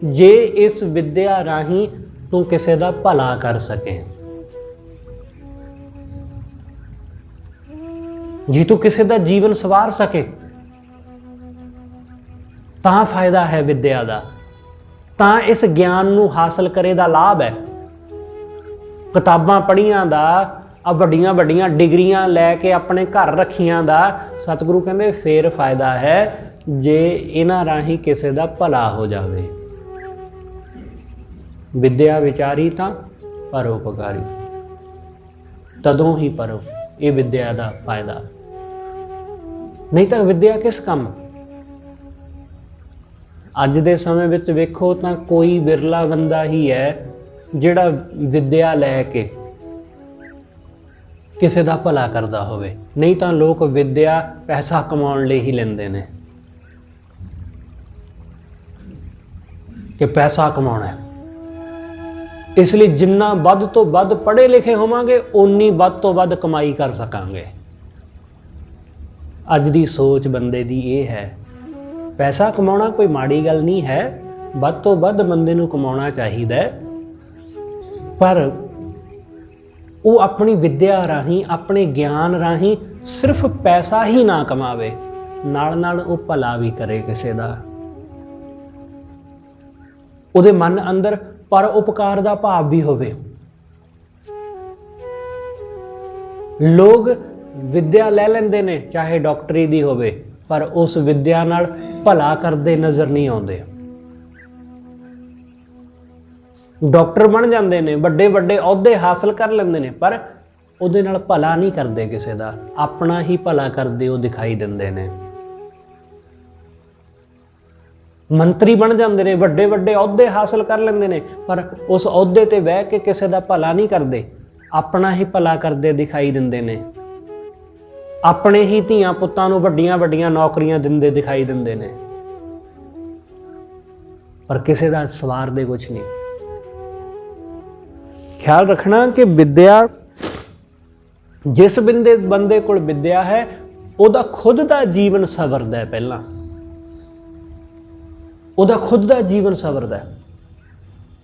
ਜੇ ਇਸ ਵਿਦਿਆ ਰਾਹੀਂ ਤੂੰ ਕਿਸੇ ਦਾ ਭਲਾ ਕਰ ਸਕੇ, ਜੇ ਤੂੰ ਕਿਸੇ ਦਾ ਜੀਵਨ ਸਵਾਰ ਸਕੇ ਤਾਂ ਫਾਇਦਾ ਹੈ ਵਿਦਿਆ ਦਾ, ਤਾਂ ਇਸ ਗਿਆਨ ਨੂੰ ਹਾਸਲ ਕਰੇ ਦਾ ਲਾਭ ਹੈ। ਕਿਤਾਬਾਂ ਪੜ੍ਹੀਆਂ ਦਾ, ਆ ਵੱਡੀਆਂ ਵੱਡੀਆਂ ਡਿਗਰੀਆਂ ਲੈ ਕੇ ਆਪਣੇ ਘਰ ਰੱਖੀਆਂ ਦਾ, ਸਤਿਗੁਰੂ ਕਹਿੰਦੇ ਫੇਰ ਫਾਇਦਾ ਹੈ ਜੇ ਇਹਨਾਂ ਰਾਹੀਂ ਕਿਸੇ ਦਾ ਭਲਾ ਹੋ ਜਾਵੇ। ਵਿਦਿਆ ਵਿਚਾਰੀ ਤਾਂ ਪਰਉਪਕਾਰੀ, ਤਦੋਂ ਹੀ ਪਰੋ ਇਹ ਵਿਦਿਆ ਦਾ ਫਾਇਦਾ, ਨਹੀਂ ਤਾਂ ਵਿਦਿਆ ਕਿਸ ਕੰਮ। ਅੱਜ ਦੇ ਸਮੇਂ ਵਿੱਚ ਵੇਖੋ ਤਾਂ ਕੋਈ ਵਿਰਲਾ ਬੰਦਾ ਹੀ ਹੈ ਜਿਹੜਾ ਵਿਦਿਆ ਲੈ ਕੇ ਕਿਸੇ ਦਾ ਭਲਾ ਕਰਦਾ ਹੋਵੇ, ਨਹੀਂ ਤਾਂ ਲੋਕ ਵਿਦਿਆ ਪੈਸਾ ਕਮਾਉਣ ਲਈ ਹੀ ਲੈਂਦੇ ਨੇ ਕਿ ਪੈਸਾ ਕਮਾਉਣਾ ਹੈ। ਇਸ ਲਈ ਜਿੰਨਾ ਵੱਧ ਤੋਂ ਵੱਧ ਪੜ੍ਹੇ ਲਿਖੇ ਹੋਵਾਂਗੇ ਓਨੀ ਵੱਧ ਤੋਂ ਵੱਧ ਕਮਾਈ ਕਰ ਸਕਾਂਗੇ। ਅੱਜ ਦੀ ਸੋਚ ਬੰਦੇ ਦੀ ਇਹ ਹੈ। ਪੈਸਾ ਕਮਾਉਣਾ ਕੋਈ ਮਾੜੀ ਗੱਲ ਨਹੀਂ ਹੈ, ਵੱਧ ਤੋਂ ਵੱਧ ਬੰਦੇ ਨੂੰ ਕਮਾਉਣਾ ਚਾਹੀਦਾ ਹੈ, ਪਰ ਉਹ ਆਪਣੀ ਵਿਦਿਆ ਰਾਹੀਂ, ਆਪਣੇ ਗਿਆਨ ਰਾਹੀਂ ਸਿਰਫ ਪੈਸਾ ਹੀ ਨਾ ਕਮਾਵੇ, ਨਾਲ ਨਾਲ ਉਹ ਭਲਾ ਵੀ ਕਰੇ ਕਿਸੇ ਦਾ। ਉਹਦੇ ਮਨ ਅੰਦਰ ਪਰ ਉਪਕਾਰ ਦਾ ਭਾਵ ਵੀ ਹੋਵੇ। ਲੋਕ ਵਿਦਿਆ ਲੈ ਲੈਂਦੇ ਨੇ ਚਾਹੇ ਡਾਕਟਰੀ ਦੀ ਹੋਵੇ, ਪਰ ਉਸ ਵਿਦਿਆ ਨਾਲ ਭਲਾ ਕਰਦੇ ਨਜ਼ਰ ਨਹੀਂ ਆਉਂਦੇ। ਡਾਕਟਰ ਬਣ ਜਾਂਦੇ ਨੇ, ਵੱਡੇ ਵੱਡੇ ਅਹੁਦੇ ਹਾਸਲ ਕਰ ਲੈਂਦੇ ਨੇ, ਪਰ ਉਹਦੇ ਨਾਲ ਭਲਾ ਨਹੀਂ ਕਰਦੇ ਕਿਸੇ ਦਾ, ਆਪਣਾ ਹੀ ਭਲਾ ਕਰਦੇ ਉਹ ਦਿਖਾਈ ਦਿੰਦੇ ਨੇ। ਮੰਤਰੀ ਬਣ ਜਾਂਦੇ ਨੇ, ਵੱਡੇ ਵੱਡੇ ਅਹੁਦੇ ਹਾਸਲ ਕਰ ਲੈਂਦੇ ਨੇ, ਪਰ ਉਸ ਅਹੁਦੇ ਤੇ ਬਹਿ ਕੇ ਕਿਸੇ ਦਾ ਭਲਾ ਨਹੀਂ ਕਰਦੇ, ਆਪਣਾ ਹੀ ਭਲਾ ਕਰਦੇ ਦਿਖਾਈ ਦਿੰਦੇ ਨੇ। ਆਪਣੇ ਹੀ ਧੀਆਂ ਪੁੱਤਾਂ ਨੂੰ ਵੱਡੀਆਂ ਵੱਡੀਆਂ ਨੌਕਰੀਆਂ ਦਿੰਦੇ ਦਿਖਾਈ ਦਿੰਦੇ ਨੇ, ਪਰ ਕਿਸੇ ਦਾ ਸਵਾਰਦੇ ਕੁਛ ਨਹੀਂ। ਖਿਆਲ ਰੱਖਣਾ ਕਿ ਵਿਦਿਆ, ਜਿਸ ਬੰਦੇ ਕੋਲ ਵਿਦਿਆ ਹੈ ਉਹਦਾ ਖੁਦ ਦਾ ਜੀਵਨ ਸਵਰਦਾ ਹੈ। ਪਹਿਲਾਂ ਉਹਦਾ ਖੁਦ ਦਾ ਜੀਵਨ ਸਵਰਦਾ ਹੈ।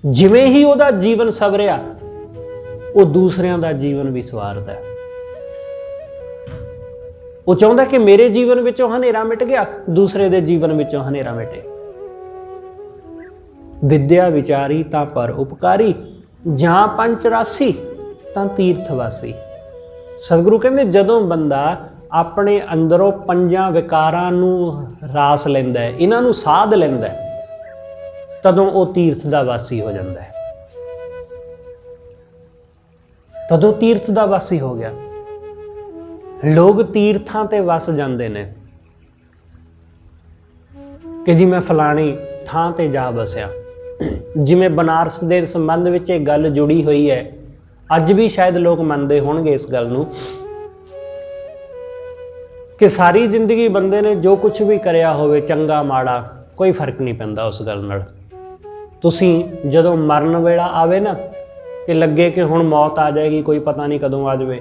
ਜਿਵੇਂ ਹੀ ਉਹਦਾ ਜੀਵਨ ਸਵਰਿਆ, ਉਹ ਦੂਸਰਿਆਂ ਦਾ ਜੀਵਨ ਵੀ ਸਵਾਰਦਾ ਹੈ। ਉਹ ਚਾਹੁੰਦਾ ਕਿ ਮੇਰੇ ਜੀਵਨ ਵਿੱਚੋਂ ਹਨੇਰਾ ਮਿਟ ਗਿਆ, ਦੂਸਰੇ ਦੇ ਜੀਵਨ ਵਿੱਚੋਂ ਹਨੇਰਾ ਮਿਟੇ। ਵਿਦਿਆ ਵਿਚਾਰੀ ਤਾਂ ਪਰ ਉਪਕਾਰੀ, ਜਾਂ ਪੰਚ ਰਾਸੀ ਤਾਂ ਤੀਰਥ ਵਾਸੀ। ਸਤਿਗੁਰੂ ਕਹਿੰਦੇ ਜਦੋਂ ਬੰਦਾ ਆਪਣੇ ਅੰਦਰੋਂ ਪੰਜਾਂ ਵਿਕਾਰਾਂ ਨੂੰ ਰਾਸ ਲੈਂਦਾ ਹੈ, ਇਹਨਾਂ ਨੂੰ ਸਾਧ ਲੈਂਦਾ ਹੈ, ਤਦੋਂ ਉਹ ਤੀਰਥ ਦਾ ਵਾਸੀ ਹੋ ਜਾਂਦਾ ਹੈ। ਤਦੋਂ ਤੀਰਥ ਦਾ ਵਾਸੀ ਹੋ ਗਿਆ। ਲੋਕ ਤੀਰਥਾਂ ਤੇ ਵਸ ਜਾਂਦੇ ਨੇ ਕਿ ਜੀ ਮੈਂ ਫਲਾਣੀ ਥਾਂ ਤੇ ਜਾ ਬਸਿਆ। ਜਿਵੇਂ ਬਨਾਰਸ ਦੇ ਸੰਬੰਧ ਵਿੱਚ ਇਹ ਗੱਲ ਜੁੜੀ ਹੋਈ ਹੈ, ਅੱਜ ਵੀ ਸ਼ਾਇਦ ਲੋਕ ਮੰਨਦੇ ਹੋਣਗੇ ਇਸ ਗੱਲ ਨੂੰ ਕਿ ਸਾਰੀ ਜ਼ਿੰਦਗੀ ਬੰਦੇ ਨੇ ਜੋ ਕੁਝ ਵੀ ਕਰਿਆ ਹੋਵੇ, ਚੰਗਾ ਮਾੜਾ, ਕੋਈ ਫਰਕ ਨਹੀਂ ਪੈਂਦਾ ਉਸ ਗੱਲ ਨਾਲ। ਤੁਸੀਂ ਜਦੋਂ ਮਰਨ ਵੇਲਾ ਆਵੇ ਨਾ, ਕਿ ਲੱਗੇ ਕਿ ਹੁਣ ਮੌਤ ਆ ਜਾਏਗੀ, ਕੋਈ ਪਤਾ ਨਹੀਂ ਕਦੋਂ ਆ ਜਾਵੇ,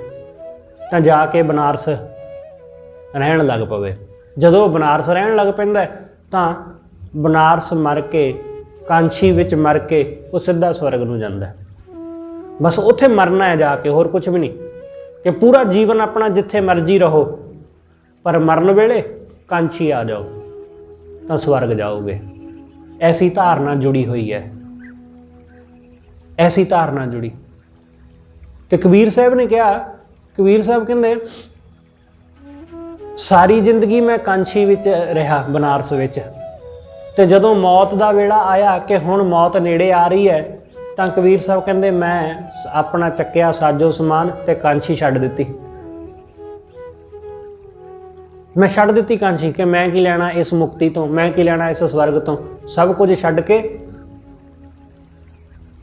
ਤਾਂ ਜਾ ਕੇ ਬਨਾਰਸ ਰਹਿਣ ਲੱਗ ਪਵੇ। ਜਦੋਂ ਬਨਾਰਸ ਰਹਿਣ ਲੱਗ ਪੈਂਦਾ ਤਾਂ ਬਨਾਰਸ ਮਰ ਕੇ, ਕਾਂਛੀ ਵਿੱਚ ਮਰ ਕੇ ਉਹ ਸਿੱਧਾ ਸਵਰਗ ਨੂੰ ਜਾਂਦਾ। ਬਸ ਉੱਥੇ ਮਰਨਾ ਹੈ ਜਾ ਕੇ, ਹੋਰ ਕੁਝ ਵੀ ਨਹੀਂ। ਕਿ ਪੂਰਾ ਜੀਵਨ ਆਪਣਾ ਜਿੱਥੇ ਮਰਜ਼ੀ ਰਹੋ, ਪਰ ਮਰਨ ਵੇਲੇ ਕਾਂਛੀ ਆ ਜਾਓ ਤਾਂ ਸਵਰਗ ਜਾਓਗੇ। ਐਸੀ ਧਾਰਨਾ ਜੁੜੀ ਹੋਈ ਹੈ, ਐਸੀ ਧਾਰਨਾ ਜੁੜੀ। ਤੇ ਕਬੀਰ ਸਾਹਿਬ ਨੇ ਕਿਹਾ, ਕਬੀਰ ਸਾਹਿਬ ਕਹਿੰਦੇ ਸਾਰੀ ਜ਼ਿੰਦਗੀ ਮੈਂ ਕਾਂਛੀ ਵਿੱਚ ਰਿਹਾ, ਬਨਾਰਸ ਵਿੱਚ, ਤੇ ਜਦੋਂ ਮੌਤ ਦਾ ਵੇਲਾ ਆਇਆ ਕਿ ਹੁਣ ਮੌਤ ਨੇੜੇ ਆ ਰਹੀ ਹੈ, ਤਾਂ ਕਬੀਰ ਸਾਹਿਬ ਕਹਿੰਦੇ ਮੈਂ ਆਪਣਾ ਚੱਕਿਆ ਸਾਜੋ ਸਮਾਨ ਤੇ ਕਾਂਛੀ ਛੱਡ ਦਿੱਤੀ। ਮੈਂ ਛੱਡ ਦਿੱਤੀ ਕਾਂਛੀ ਕਿ ਮੈਂ ਕੀ ਲੈਣਾ ਇਸ ਮੁਕਤੀ ਤੋਂ, ਮੈਂ ਕੀ ਲੈਣਾ ਇਸ ਸਵਰਗ ਤੋਂ। ਸਭ ਕੁਝ ਛੱਡ ਕੇ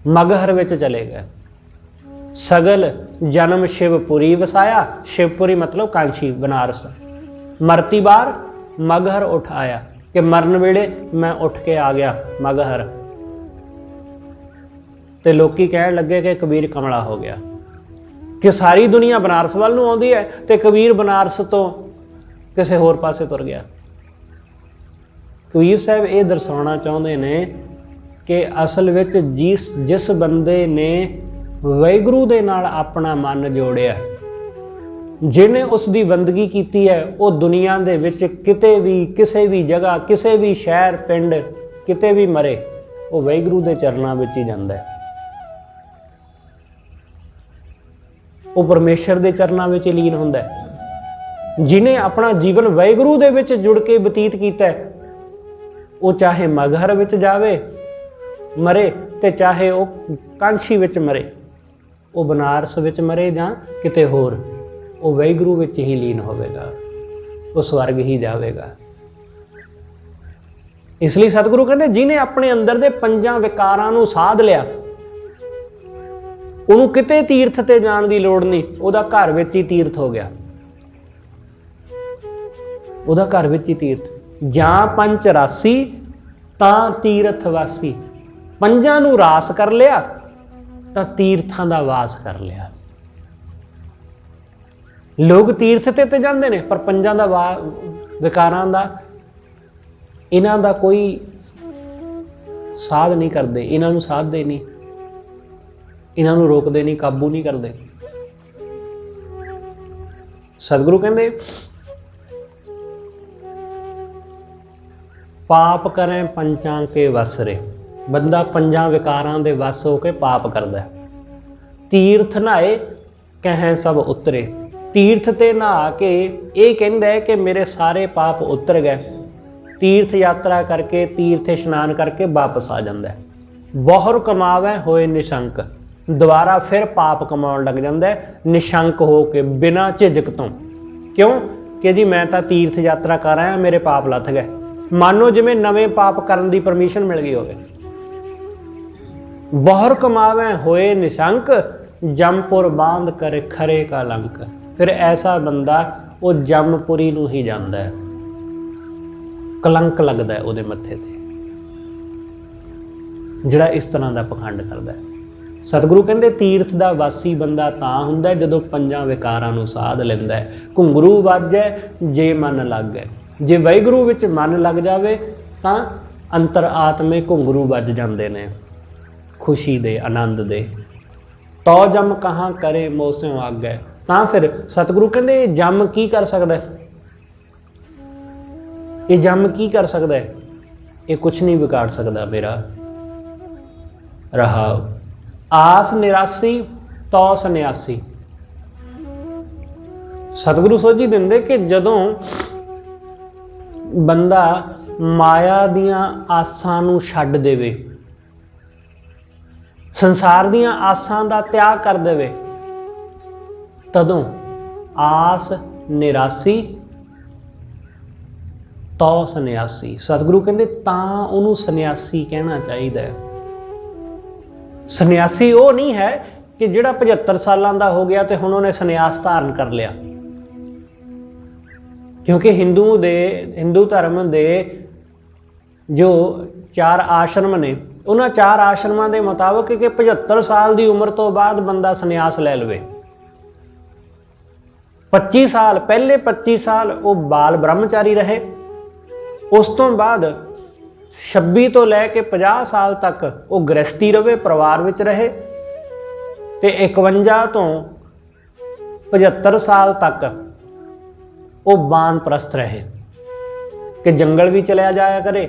ਮਗਹਰ ਵਿੱਚ ਚਲੇ ਗਏ। ਸਗਲ ਜਨਮ ਸ਼ਿਵਪੁਰੀ ਵਸਾਇਆ, ਸ਼ਿਵਪੁਰੀ ਮਤਲਬ ਕਾਂਛੀ, ਬਨਾਰਸ। ਮਰਤੀ ਬਾਰ ਮਗਹਰ ਉੱਠ ਆਇਆ, ਕਿ ਮਰਨ ਵੇਲੇ ਮੈਂ ਉੱਠ ਕੇ ਆ ਗਿਆ ਮਗਹਰ। ਤੇ ਲੋਕੀ ਕਹਿਣ ਲੱਗੇ ਕਿ ਕਬੀਰ ਕਮਲਾ ਹੋ ਗਿਆ, ਕਿ ਸਾਰੀ ਦੁਨੀਆ ਬਨਾਰਸ ਵੱਲ ਨੂੰ ਆਉਂਦੀ ਹੈ ਤੇ ਕਬੀਰ ਬਨਾਰਸ ਤੋਂ ਕਿਸੇ ਹੋਰ ਪਾਸੇ ਤੁਰ ਗਿਆ। ਕਬੀਰ ਸਾਹਿਬ ਇਹ ਦਰਸਾਉਣਾ ਚਾਹੁੰਦੇ ਨੇ ਕਿ ਅਸਲ ਵਿੱਚ ਜਿਸ ਬੰਦੇ ਨੇ ਵਾਹਿਗੁਰੂ ਦੇ ਨਾਲ ਆਪਣਾ ਮਨ ਜੋੜਿਆ, ਜਿਹਨੇ ਉਸ ਦੀ ਬੰਦਗੀ ਕੀਤੀ ਹੈ, ਉਹ ਦੁਨੀਆ ਦੇ ਵਿੱਚ ਕਿਤੇ ਵੀ, ਕਿਸੇ ਵੀ ਜਗ੍ਹਾ, ਕਿਸੇ ਵੀ ਸ਼ਹਿਰ ਪਿੰਡ, ਕਿਤੇ ਵੀ ਮਰੇ, ਉਹ ਵਾਹਿਗੁਰੂ ਦੇ ਚਰਨਾਂ ਵਿੱਚ ਹੀ ਜਾਂਦਾ ਹੈ। ਉਹ ਪਰਮੇਸ਼ਰ ਦੇ ਚਰਨਾਂ ਵਿੱਚ ਲੀਨ ਹੁੰਦਾ ਹੈ। ਜਿਹਨੇ ਆਪਣਾ ਜੀਵਨ ਵਾਹਿਗੁਰੂ ਦੇ ਵਿੱਚ ਜੁੜ ਕੇ ਬਤੀਤ ਕੀਤਾ ਹੈ, ਉਹ ਚਾਹੇ ਮਗਹਰ ਵਿੱਚ ਜਾਵੇ ਮਰੇ, ਤੇ ਚਾਹੇ ਉਹ ਕਾਂਛੀ ਵਿੱਚ ਮਰੇ, ਉਹ ਬਨਾਰਸ ਵਿੱਚ ਮਰੇ ਜਾਂ ਕਿਤੇ ਹੋਰ, ਉਹ ਵਾਹਿਗੁਰੂ ਵਿੱਚ ਹੀ ਲੀਨ ਹੋਵੇਗਾ, ਉਹ ਸਵਰਗ ਹੀ ਜਾਵੇਗਾ। ਇਸ ਲਈ ਸਤਿਗੁਰੂ ਕਹਿੰਦੇ ਜਿਹਨੇ ਆਪਣੇ ਅੰਦਰ ਦੇ ਪੰਜਾਂ ਵਿਕਾਰਾਂ ਨੂੰ ਸਾਧ ਲਿਆ, ਉਹਨੂੰ ਕਿਤੇ ਤੀਰਥ ਤੇ ਜਾਣ ਦੀ ਲੋੜ ਨਹੀਂ, ਉਹਦਾ ਘਰ ਵਿੱਚ ਹੀ ਤੀਰਥ ਹੋ ਗਿਆ, ਉਹਦਾ ਘਰ ਵਿੱਚ ਹੀ ਤੀਰਥ। ਜਾਂ ਪੰਚ ਰਾਸੀ ਤਾਂ ਤੀਰਥ ਵਾਸੀ। ਪੰਜਾਂ ਨੂੰ ਰਾਸ ਕਰ ਲਿਆ ਤਾਂ ਤੀਰਥਾਂ ਦਾ ਵਾਸ ਕਰ ਲਿਆ। ਲੋਕ ਤੀਰਥ ਤੇ ਜਾਂਦੇ ਨੇ, ਪਰ ਪੰਜਾਂ ਦਾ ਵਿਕਾਰਾਂ ਦਾ, ਇਹਨਾਂ ਦਾ ਕੋਈ ਸਾਧ ਨਹੀਂ ਕਰਦੇ, ਇਹਨਾਂ ਨੂੰ ਸਾਧਦੇ ਨਹੀਂ, ਇਹਨਾਂ ਨੂੰ ਰੋਕਦੇ ਨਹੀਂ, ਕਾਬੂ ਨਹੀਂ ਕਰਦੇ। ਸਤਿਗੁਰੂ ਕਹਿੰਦੇ ਪਾਪ ਕਰੇ ਪੰਚਾਂ ਕੇ ਵਸਰੇ। ਬੰਦਾ ਪੰਜਾਂ ਵਿਕਾਰਾਂ ਦੇ ਵਸ ਹੋ ਕੇ ਪਾਪ ਕਰਦਾ। ਤੀਰਥ ਨਹਾਏ ਕਹਿ ਸਭ ਉਤਰੇ। ਤੀਰਥ ਤੇ ਨਹਾ ਕੇ ਇਹ ਕਹਿੰਦਾ ਹੈ ਕਿ ਮੇਰੇ ਸਾਰੇ ਪਾਪ ਉਤਰ ਗਏ। ਤੀਰਥ ਯਾਤਰਾ ਕਰਕੇ, ਤੀਰਥ ਇਸ਼ਨਾਨ ਕਰਕੇ ਵਾਪਸ ਆ ਜਾਂਦਾ ਹੈ। ਬਹੁਰ ਕਮਾਵੇ ਹੋਏ ਨਿਸ਼ੰਕ, ਦੁਬਾਰਾ ਫਿਰ ਪਾਪ ਕਮਾਉਣ ਲੱਗ ਜਾਂਦਾ ਹੈ ਨਿਸ਼ੰਕ ਹੋ ਕੇ, ਬਿਨਾਂ ਝਿਜਕ ਤੋਂ। ਕਿਉਂ ਕਿ ਜੀ ਮੈਂ ਤਾਂ ਤੀਰਥ ਯਾਤਰਾ ਕਰ ਆਇਆ, ਮੇਰੇ ਪਾਪ ਲੱਥ ਗਏ। ਮਾਨੋ ਜਿਵੇਂ ਨਵੇਂ ਪਾਪ ਕਰਨ ਦੀ ਪਰਮਿਸ਼ਨ ਮਿਲ ਗਈ ਹੋਵੇ। ਬਹੁਰ ਕਮਾਵੇ ਹੋਏ ਨਿਸ਼ੰਕ, ਜਮਪੁਰ ਬਾਂਧ ਕਰੇ ਖਰੇ ਕਾ ਲੰਕ। ਫਿਰ ਐਸਾ ਬੰਦਾ ਉਹ ਜਮਪੁਰੀ ਨੂੰ ਹੀ ਜਾਂਦਾ ਹੈ, ਕਲੰਕ ਲੱਗਦਾ ਹੈ ਉਹਦੇ ਮੱਥੇ ਤੇ, ਜਿਹੜਾ ਇਸ ਤਰ੍ਹਾਂ ਦਾ ਪਖੰਡ ਕਰਦਾ ਹੈ। ਸਤਿਗੁਰੂ ਕਹਿੰਦੇ ਤੀਰਥ ਦਾ ਵਾਸੀ ਬੰਦਾ ਤਾਂ ਹੁੰਦਾ ਜਦੋਂ ਪੰਜਾਂ ਵਿਕਾਰਾਂ ਨੂੰ ਸਾਧ ਲੈਂਦਾ ਹੈ। ਘੁੰਗਰੂ ਵੱਜੈ ਜੇ ਮਨ ਲੱਗੇ, ਜੇ ਵਾਹਿਗੁਰੂ ਵਿੱਚ ਮਨ ਲੱਗ ਜਾਵੇ ਤਾਂ ਅੰਤਰ ਆਤਮੇ ਘੁੰਗਰੂ ਵੱਜ ਜਾਂਦੇ ਨੇ ਖੁਸ਼ੀ ਦੇ, ਆਨੰਦ ਦੇ। ਤੋ ਜਮ ਕਹਾਂ ਕਰੇ ਮੋਸਿਓ ਆਗੈ, ਤਾਂ ਫਿਰ ਸਤਿਗੁਰੂ ਕਹਿੰਦੇ ਇਹ ਜਮ ਕੀ ਕਰ ਸਕਦਾ ਹੈ? ਇਹ ਜਮ ਕੀ ਕਰ ਸਕਦਾ ਹੈ? ਇਹ ਕੁਛ ਨਹੀਂ ਵਿਗਾੜ ਸਕਦਾ ਮੇਰਾ। ਰਹਾਉ ਆਸ ਨਿਰਾਸੀ ਤੋ ਸੰਨਿਆਸੀ। ਸਤਿਗੁਰੂ ਸੋਝੀ ਦਿੰਦੇ ਕਿ ਜਦੋਂ ਬੰਦਾ ਮਾਇਆ ਦੀਆਂ ਆਸਾਂ ਨੂੰ ਛੱਡ ਦੇਵੇ, ਸੰਸਾਰ ਦੀਆਂ ਆਸਾਂ ਦਾ ਤਿਆਗ ਕਰ ਦੇਵੇ, ਤਦੋਂ ਆਸ ਨਿਰਾਸੀ ਤੋ ਸੰਨਿਆਸੀ। ਸਤਿਗੁਰੂ ਕਹਿੰਦੇ ਤਾਂ ਉਹਨੂੰ ਸੰਨਿਆਸੀ ਕਹਿਣਾ ਚਾਹੀਦਾ ਹੈ। ਸੰਨਿਆਸੀ ਉਹ ਨਹੀਂ ਹੈ ਕਿ ਜਿਹੜਾ 75 ਸਾਲਾਂ ਦਾ ਹੋ ਗਿਆ ਤੇ ਹੁਣ ਉਹਨੇ ਸੰਨਿਆਸ ਧਾਰਨ ਕਰ ਲਿਆ। ਕਿਉਂਕਿ ਹਿੰਦੂ ਧਰਮ ਦੇ ਜੋ 4 ਆਸ਼ਰਮ ਨੇ, ਉਹਨਾਂ 4 ਆਸ਼ਰਮਾਂ ਦੇ ਮੁਤਾਬਕ ਕਿ 75 ਸਾਲ ਦੀ ਉਮਰ ਤੋਂ ਬਾਅਦ ਬੰਦਾ ਸੰਨਿਆਸ ਲੈ ਲਵੇ। 25 ਸਾਲ ਪਹਿਲੇ 25 ਸਾਲ ਉਹ ਬਾਲ ਬ੍ਰਹਮਚਾਰੀ ਰਹੇ, ਉਸ ਤੋਂ ਬਾਅਦ 26 ਤੋਂ ਲੈ ਕੇ 50 ਸਾਲ ਤੱਕ ਉਹ ਗ੍ਰਸਤੀ ਰਵੇ, ਪਰਿਵਾਰ ਵਿੱਚ ਰਹੇ, ਤੇ 51 ਤੋਂ 75 ਸਾਲ ਤੱਕ ਉਹ ਬਾਨਪ੍ਰਸਤ ਰਹੇ ਕਿ ਜੰਗਲ ਵੀ ਚਲਿਆ ਜਾਇਆ ਕਰੇ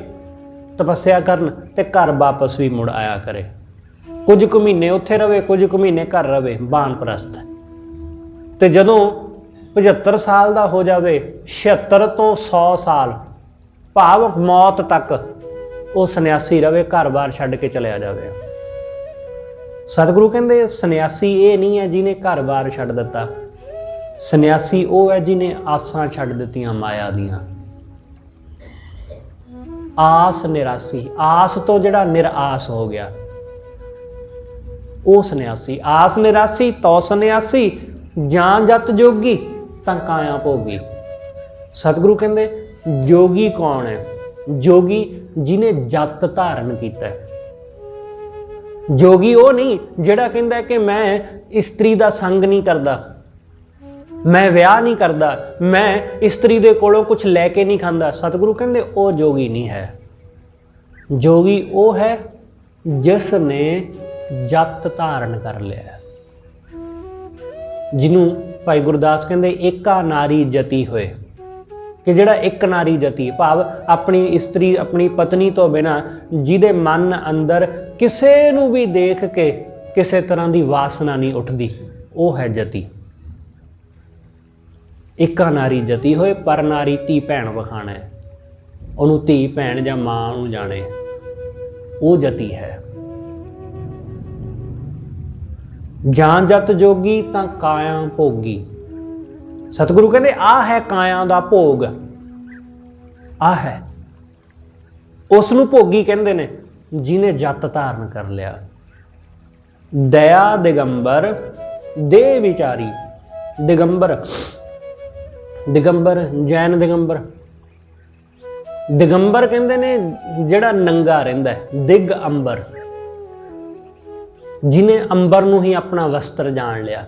ਤਪੱਸਿਆ ਕਰਨ ਤੇ ਘਰ ਵਾਪਸ ਵੀ ਮੁੜ ਆਇਆ ਕਰੇ। ਕੁਝ ਕੁ ਮਹੀਨੇ ਉੱਥੇ ਰਵੇ, ਕੁਝ ਕੁ ਮਹੀਨੇ ਘਰ ਰਵੇ, ਬਾਨਪ੍ਰਸਤ। ਤੇ ਜਦੋਂ 75 ਸਾਲ ਦਾ ਹੋ ਜਾਵੇ, 76 ਤੋਂ 100 ਸਾਲ ਭਾਵ ਮੌਤ ਤੱਕ ਉਹ ਸੰਨਿਆਸੀ ਰਵੇ, ਘਰ-ਬਾਰ ਛੱਡ ਕੇ ਚਲਿਆ ਜਾਵੇ। ਸਤਿਗੁਰੂ ਕਹਿੰਦੇ ਸੰਨਿਆਸੀ ਇਹ ਨਹੀਂ ਹੈ ਜਿਹਨੇ ਘਰ-ਬਾਰ ਛੱਡ ਦਿੱਤਾ, ਸੰਨਿਆਸੀ ਉਹ ਹੈ ਜਿਹਨੇ ਆਸਾਂ ਛੱਡ ਦਿੱਤੀਆਂ ਮਾਇਆ ਦੀਆਂ। ਆਸ ਨਿਰਾਸੀ, ਆਸ ਤੋਂ ਜਿਹੜਾ ਨਿਰਾਸ ਹੋ ਗਿਆ ਉਹ ਸੰਨਿਆਸੀ। ਆਸ ਨਿਰਾਸੀ ਤੋ ਸੰਨਿਆਸੀ, ਜਾਂ ਜਤ ਜੋਗੀ ਤਾਂ ਕਾਇਆ ਭੋਗੀ। ਸਤਿਗੁਰੂ ਕਹਿੰਦੇ ਜੋਗੀ ਕੌਣ ਹੈ? ਜੋਗੀ ਜਿਹਨੇ ਜਤ ਧਾਰਨ ਕੀਤਾ ਹੈ। ਜੋਗੀ ਉਹ ਨਹੀਂ ਜਿਹੜਾ ਕਹਿੰਦਾ ਕਿ ਮੈਂ ਇਸਤਰੀ ਦਾ ਸੰਗ ਨਹੀਂ ਕਰਦਾ, ਮੈਂ ਵਿਆਹ ਨਹੀਂ ਕਰਦਾ, ਮੈਂ ਇਸਤਰੀ ਦੇ ਕੋਲੋਂ ਕੁਝ ਲੈ ਕੇ ਨਹੀਂ ਖਾਂਦਾ। ਸਤਿਗੁਰੂ ਕਹਿੰਦੇ ਉਹ ਜੋਗੀ ਨਹੀਂ ਹੈ। ਜੋਗੀ ਉਹ ਹੈ ਜਿਸ ਨੇ ਜਤ ਧਾਰਨ ਕਰ ਲਿਆ, ਜਿਹਨੂੰ ਭਾਈ ਗੁਰਦਾਸ ਕਹਿੰਦੇ ਏਕਾ ਨਾਰੀ ਜਤੀ ਹੋਏ, ਕਿ ਜਿਹੜਾ ਇੱਕ ਨਾਰੀ ਜਤੀ ਭਾਵ ਆਪਣੀ ਇਸਤਰੀ, ਆਪਣੀ ਪਤਨੀ ਤੋਂ ਬਿਨਾਂ ਜਿਹਦੇ ਮਨ ਅੰਦਰ ਕਿਸੇ ਨੂੰ ਵੀ ਦੇਖ ਕੇ ਕਿਸੇ ਤਰ੍ਹਾਂ ਦੀ ਵਾਸਨਾ ਨਹੀਂ ਉੱਠਦੀ, ਉਹ ਹੈ ਜਤੀ। ਇੱਕਾ ਨਾਰੀ ਜਤੀ ਹੋਏ, ਪਰ ਨਾਰੀ ਧੀ ਭੈਣ ਵਖਾਣਾ ਹੈ, ਉਹਨੂੰ ਧੀ ਭੈਣ ਜਾਂ ਮਾਂ ਨੂੰ ਜਾਣੇ, ਉਹ ਜਤੀ ਹੈ। ਜਾਂ ਜਤ ਜੋਗੀ ਤਾਂ ਕਾਇਆ ਭੋਗੀ। ਸਤਿਗੁਰੂ ਕਹਿੰਦੇ ਆਹ ਹੈ ਕਾਇਆ ਦਾ ਭੋਗ, ਆਹ ਹੈ, ਉਸ ਨੂੰ ਭੋਗੀ ਕਹਿੰਦੇ ਨੇ ਜਿਹਨੇ ਜਤ ਧਾਰਨ ਕਰ ਲਿਆ। ਦਇਆ ਦਿਗੰਬਰ ਦੇ ਵਿਚਾਰੀ। ਦਿਗੰਬਰ, ਦਿਗੰਬਰ ਜੈਨ ਦਿਗੰਬਰ, ਦਿਗੰਬਰ ਕਹਿੰਦੇ ਨੇ ਜਿਹੜਾ ਨੰਗਾ ਰਹਿੰਦਾ, ਦਿਗ ਅੰਬਰ, ਜਿਹਨੇ ਅੰਬਰ ਨੂੰ ਹੀ ਆਪਣਾ ਵਸਤਰ ਜਾਣ ਲਿਆ,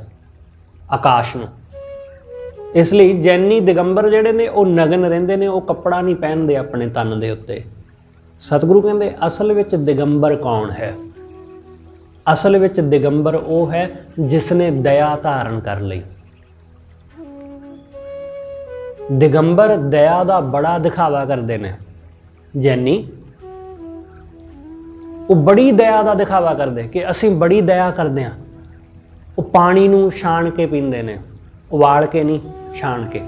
ਆਕਾਸ਼ ਨੂੰ। ਇਸ ਲਈ ਜੈਨੀ ਦਿਗੰਬਰ ਜਿਹੜੇ ਨੇ ਉਹ ਨਗਨ ਰਹਿੰਦੇ ਨੇ, ਉਹ ਕੱਪੜਾ ਨਹੀਂ ਪਹਿਨਦੇ ਆਪਣੇ ਤਨ ਦੇ ਉੱਤੇ। ਸਤਿਗੁਰੂ ਕਹਿੰਦੇ ਅਸਲ ਵਿੱਚ ਦਿਗੰਬਰ ਕੌਣ ਹੈ? ਅਸਲ ਵਿੱਚ ਦਿਗੰਬਰ ਉਹ ਹੈ ਜਿਸ ਨੇ ਦਇਆ ਧਾਰਨ ਕਰ ਲਈ। ਦਿਗੰਬਰ ਦਇਆ ਦਾ ਬੜਾ ਦਿਖਾਵਾ ਕਰਦੇ ਨੇ ਜੈਨੀ, ਉਹ ਬੜੀ ਦਇਆ ਦਾ ਦਿਖਾਵਾ ਕਰਦੇ ਕਿ ਅਸੀਂ ਬੜੀ ਦਇਆ ਕਰਦੇ ਹਾਂ। ਉਹ ਪਾਣੀ ਨੂੰ ਛਾਣ ਕੇ ਪੀਂਦੇ ਨੇ, ਉਬਾਲ ਕੇ ਨਹੀਂ, ਛਾਣ ਕੇ।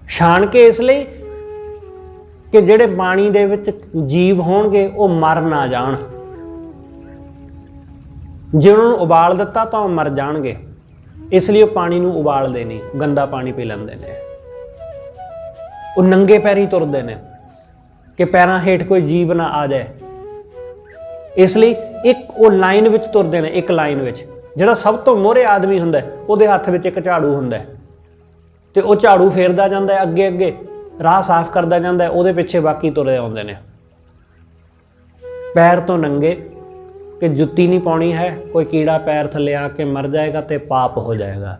ਛਾਣ ਕੇ ਇਸ ਲਈ ਕਿ ਜਿਹੜੇ ਪਾਣੀ ਦੇ ਵਿੱਚ ਜੀਵ ਹੋਣਗੇ ਉਹ ਮਰ ਨਾ ਜਾਣ, ਜੇ ਉਹਨਾਂ ਨੂੰ ਉਬਾਲ ਦਿੱਤਾ ਤਾਂ ਉਹ ਮਰ ਜਾਣਗੇ, ਇਸ ਲਈ ਉਹ ਪਾਣੀ ਨੂੰ ਉਬਾਲਦੇ ਨਹੀਂ, ਗੰਦਾ ਪਾਣੀ ਪੀ ਲੈਂਦੇ ਨੇ। ਉਹ ਨੰਗੇ ਪੈਰੀ ਤੁਰਦੇ ਨੇ ਕਿ ਪੈਰਾਂ ਹੇਠ ਕੋਈ ਜੀਵ ਨਾ ਆ ਜਾਏ, ਇਸ ਲਈ ਇੱਕ ਉਹ ਲਾਈਨ ਵਿੱਚ ਤੁਰਦੇ ਨੇ। ਇੱਕ ਲਾਈਨ ਵਿੱਚ ਜਿਹੜਾ ਸਭ ਤੋਂ ਮੋਹਰੇ ਆਦਮੀ ਹੁੰਦਾ ਉਹਦੇ ਹੱਥ ਵਿੱਚ ਇੱਕ ਝਾੜੂ ਹੁੰਦਾ ਤੇ ਉਹ ਝਾੜੂ ਫੇਰਦਾ ਜਾਂਦਾ ਅੱਗੇ ਅੱਗੇ, ਰਾਹ ਸਾਫ਼ ਕਰਦਾ ਜਾਂਦਾ, ਉਹਦੇ ਪਿੱਛੇ ਬਾਕੀ ਤੁਰੇ ਆਉਂਦੇ ਨੇ ਪੈਰ ਤੋਂ ਨੰਗੇ ਕਿ ਜੁੱਤੀ ਨਹੀਂ ਪਾਉਣੀ ਹੈ, ਕੋਈ ਕੀੜਾ ਪੈਰ ਥੱਲੇ ਆ ਕੇ ਮਰ ਜਾਏਗਾ ਤੇ ਪਾਪ ਹੋ ਜਾਏਗਾ,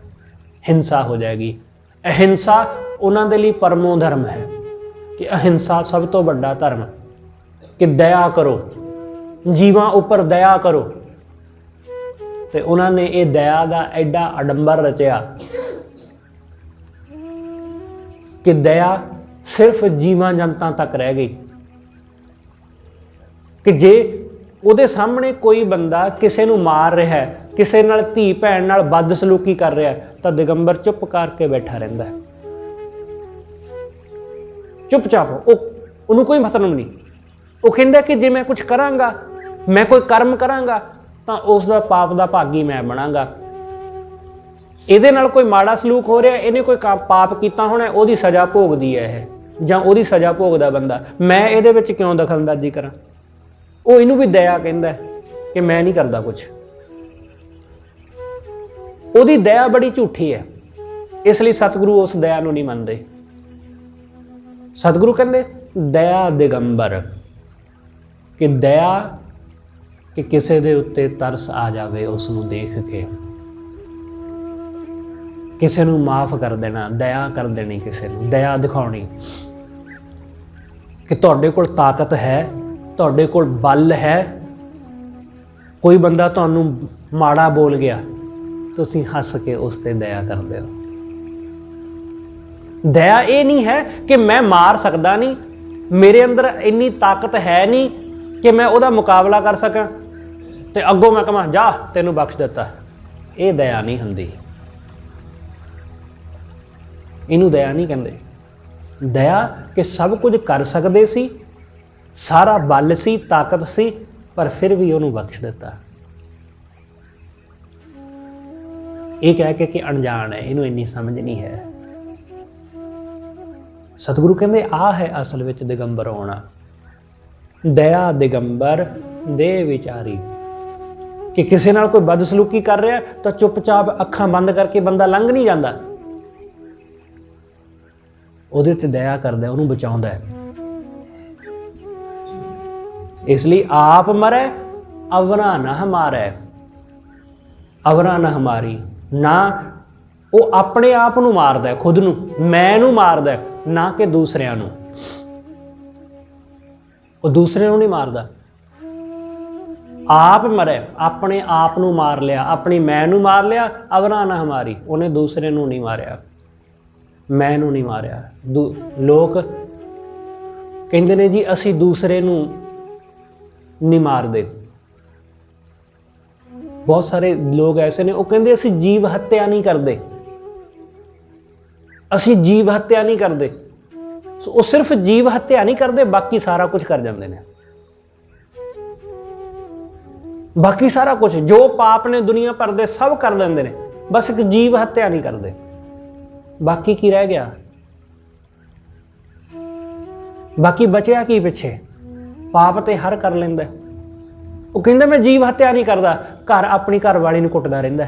ਹਿੰਸਾ ਹੋ ਜਾਏਗੀ। ਅਹਿੰਸਾ ਉਹਨਾਂ ਦੇ ਲਈ ਪਰਮੋ ਧਰਮ ਹੈ ਕਿ ਅਹਿੰਸਾ ਸਭ ਤੋਂ ਵੱਡਾ ਧਰਮ, ਕਿ ਦਇਆ ਕਰੋ, ਜੀਵਾਂ ਉੱਪਰ ਦਇਆ ਕਰੋ। ਤੇ ਉਹਨਾਂ ਨੇ ਇਹ ਦਇਆ ਦਾ ਐਡਾ ਅਡੰਬਰ ਰਚਿਆ ਕਿ ਦਇਆ ਸਿਰਫ ਜੀਵਾਂ ਜਨਤਾ ਤੱਕ ਰਹਿ ਗਈ ਕਿ ਜੇ ਉਹਦੇ ਸਾਹਮਣੇ ਕੋਈ ਬੰਦਾ ਕਿਸੇ ਨੂੰ ਮਾਰ ਰਿਹਾ ਹੈ, ਕਿਸੇ ਨਾਲ ਧੀ ਭੈਣ ਨਾਲ ਬਦਸਲੂਕੀ ਕਰ ਰਿਹਾ ਤਾਂ ਦਿਗੰਬਰ ਚੁੱਪ ਕਰਕੇ ਬੈਠਾ ਰਹਿੰਦਾ ਹੈ, ਚੁੱਪਚਾਪ। ਉਹਨੂੰ ਕੋਈ ਮਤਲਬ ਨਹੀਂ। ਉਹ ਕਹਿੰਦਾ ਕਿ ਜੇ ਮੈਂ ਕੁਝ ਕਰਾਂਗਾ, ਮੈਂ ਕੋਈ ਕਰਮ ਕਰਾਂਗਾ ਤਾਂ ਉਸ ਦਾ ਪਾਪ ਦਾ ਭਾਗੀ ਮੈਂ ਬਣਾਂਗਾ। ਇਹਦੇ ਨਾਲ ਕੋਈ ਮਾੜਾ ਸਲੂਕ ਹੋ ਰਿਹਾ, ਇਹਨੇ ਕੋਈ ਪਾਪ ਕੀਤਾ ਹੋਣਾ, ਉਹਦੀ ਸਜ਼ਾ ਭੋਗਦੀ ਹੈ ਇਹ, ਜਾਂ ਉਹਦੀ ਸਜ਼ਾ ਭੋਗਦਾ ਬੰਦਾ, ਮੈਂ ਇਹਦੇ ਵਿੱਚ ਕਿਉਂ ਦਖਲਅੰਦਾਜ਼ੀ ਕਰਾਂ। ਉਹ ਇਹਨੂੰ ਵੀ ਦਇਆ ਕਹਿੰਦਾ ਕਿ ਮੈਂ ਨਹੀਂ ਕਰਦਾ ਕੁਝ। ਉਹਦੀ ਦਇਆ ਬੜੀ ਝੂਠੀ ਹੈ, ਇਸ ਲਈ ਸਤਿਗੁਰੂ ਉਸ ਦਇਆ ਨੂੰ ਨਹੀਂ ਮੰਨਦੇ। ਸਤਿਗੁਰੂ ਕਹਿੰਦੇ ਦਇਆ ਦਿਗੰਬਰ, ਕਿ ਦਇਆ ਕਿ ਕਿਸੇ ਦੇ ਉੱਤੇ ਤਰਸ ਆ ਜਾਵੇ ਉਸ ਨੂੰ ਦੇਖ ਕੇ, ਕਿਸੇ ਨੂੰ ਮਾਫ ਕਰ ਦੇਣਾ, ਦਇਆ ਕਰ ਦੇਣੀ, ਕਿਸੇ ਨੂੰ ਦਇਆ ਦਿਖਾਉਣੀ ਕਿ ਤੁਹਾਡੇ ਕੋਲ ਤਾਕਤ ਹੈ, ਤੁਹਾਡੇ ਕੋਲ ਬਲ ਹੈ। ਕੋਈ ਬੰਦਾ ਤੁਹਾਨੂੰ ਮਾੜਾ ਬੋਲ ਗਿਆ, ਤੁਸੀਂ ਹੱਸ ਕੇ ਉਸ ਤੇ ਦਇਆ ਕਰਦੇ ਹੋ। ਦਇਆ ਇਹ ਨਹੀਂ ਹੈ ਕਿ ਮੈਂ ਮਾਰ ਸਕਦਾ ਨਹੀਂ, ਮੇਰੇ ਅੰਦਰ ਇੰਨੀ ਤਾਕਤ ਹੈ ਨਹੀਂ ਕਿ ਮੈਂ ਉਹਦਾ ਮੁਕਾਬਲਾ ਕਰ ਸਕਾਂ ਤੇ ਅੱਗੋਂ ਮੈਂ ਕਹਾਂ ਜਾ ਤੈਨੂੰ ਬਖਸ਼ ਦਿੱਤਾ। ਇਹ ਦਇਆ ਨਹੀਂ ਹੁੰਦੀ, ਇਹਨੂੰ ਦਇਆ ਨਹੀਂ ਕਹਿੰਦੇ। ਦਇਆ ਕਿ ਸਭ ਕੁਝ ਕਰ ਸਕਦੇ ਸੀ, ਸਾਰਾ ਬਲ ਸੀ, ਤਾਕਤ ਸੀ, ਪਰ ਫਿਰ ਵੀ ਉਹਨੂੰ ਬਖਸ਼ ਦਿੱਤਾ। ਇਹ ਕਹਿ ਕੇ ਕਿ ਅਣਜਾਣ ਹੈ, ਇਹਨੂੰ ਇੰਨੀ ਸਮਝ ਨਹੀਂ ਹੈ। ਸਤਿਗੁਰੂ ਕਹਿੰਦੇ ਆਹ ਹੈ ਅਸਲ ਵਿੱਚ ਦਿਗੰਬਰ ਹੋਣਾ। ਦਇਆ ਦਿਗੰਬਰ ਦੇ ਵਿਚਾਰੀ, ਕਿ ਕਿਸੇ ਨਾਲ ਕੋਈ ਬਦਸਲੂਕੀ ਕਰ ਰਿਹਾ ਤਾਂ ਚੁੱਪਚਾਪ ਅੱਖਾਂ ਬੰਦ ਕਰਕੇ ਬੰਦਾ ਲੰਘ ਨਹੀਂ ਜਾਂਦਾ, ਉਹਦੇ ਤੇ ਦਇਆ ਕਰਦਾ, ਉਹਨੂੰ ਬਚਾਉਂਦਾ ਹੈ। ਇਸ ਲਈ ਆਪ ਮਰੈ ਅਵਰਾ ਨਾ ਮਾਰੈ, ਅਵਰਾ ਨਾ ਹਮਾਰੀ। ਨਾ ਉਹ ਆਪਣੇ ਆਪ ਨੂੰ ਮਾਰਦਾ, ਖੁਦ ਨੂੰ, ਮੈਂ ਨੂੰ ਮਾਰਦਾ, ਨਾ ਕਿ ਦੂਸਰਿਆਂ ਨੂੰ। ਉਹ ਦੂਸਰਿਆਂ ਨੂੰ ਨਹੀਂ ਮਾਰਦਾ, ਆਪ ਮਰੇ, ਆਪਣੇ ਆਪ ਨੂੰ ਮਾਰ ਲਿਆ, ਆਪਣੀ ਮੈਂ ਨੂੰ ਮਾਰ ਲਿਆ। ਅਵਰਾ ਨਾ ਹਮਾਰੀ, ਉਹਨੇ ਦੂਸਰੇ ਨੂੰ ਨਹੀਂ ਮਾਰਿਆ, ਮੈਂ ਨੂੰ ਨਹੀਂ ਮਾਰਿਆ। ਲੋਕ ਕਹਿੰਦੇ ਨੇ ਜੀ ਅਸੀਂ ਦੂਸਰੇ ਨੂੰ ਨਹੀਂ ਮਾਰਦੇ। ਬਹੁਤ ਸਾਰੇ ਲੋਕ ਐਸੇ ਨੇ, ਉਹ ਕਹਿੰਦੇ ਅਸੀਂ ਜੀਵ ਹੱਤਿਆ ਨਹੀਂ ਕਰਦੇ, ਅਸੀਂ ਜੀਵ ਹੱਤਿਆ ਨਹੀਂ ਕਰਦੇ। ਉਹ ਸਿਰਫ ਜੀਵ ਹੱਤਿਆ ਨਹੀਂ ਕਰਦੇ, ਬਾਕੀ ਸਾਰਾ ਕੁਝ ਕਰ ਜਾਂਦੇ ਨੇ। ਬਾਕੀ ਸਾਰਾ ਕੁਝ ਜੋ ਪਾਪ ਨੇ ਦੁਨੀਆ ਭਰ ਦੇ ਸਭ ਕਰ ਲੈਂਦੇ ਨੇ, ਬਸ ਇੱਕ ਜੀਵ ਹੱਤਿਆ ਨਹੀਂ ਕਰਦੇ। ਬਾਕੀ ਕੀ ਰਹਿ ਗਿਆ? ਬਾਕੀ ਬਚਿਆ ਕੀ ਪਿੱਛੇ? ਪਾਪ ਤੇ ਹਰ ਕਰ ਲੈਂਦਾ। ਉਹ ਕਹਿੰਦਾ ਮੈਂ ਜੀਵ ਹੱਤਿਆ ਨਹੀਂ ਕਰਦਾ, ਘਰ ਆਪਣੀ ਘਰ ਵਾਲੀ ਨੂੰ ਕੁੱਟਦਾ ਰਹਿੰਦਾ।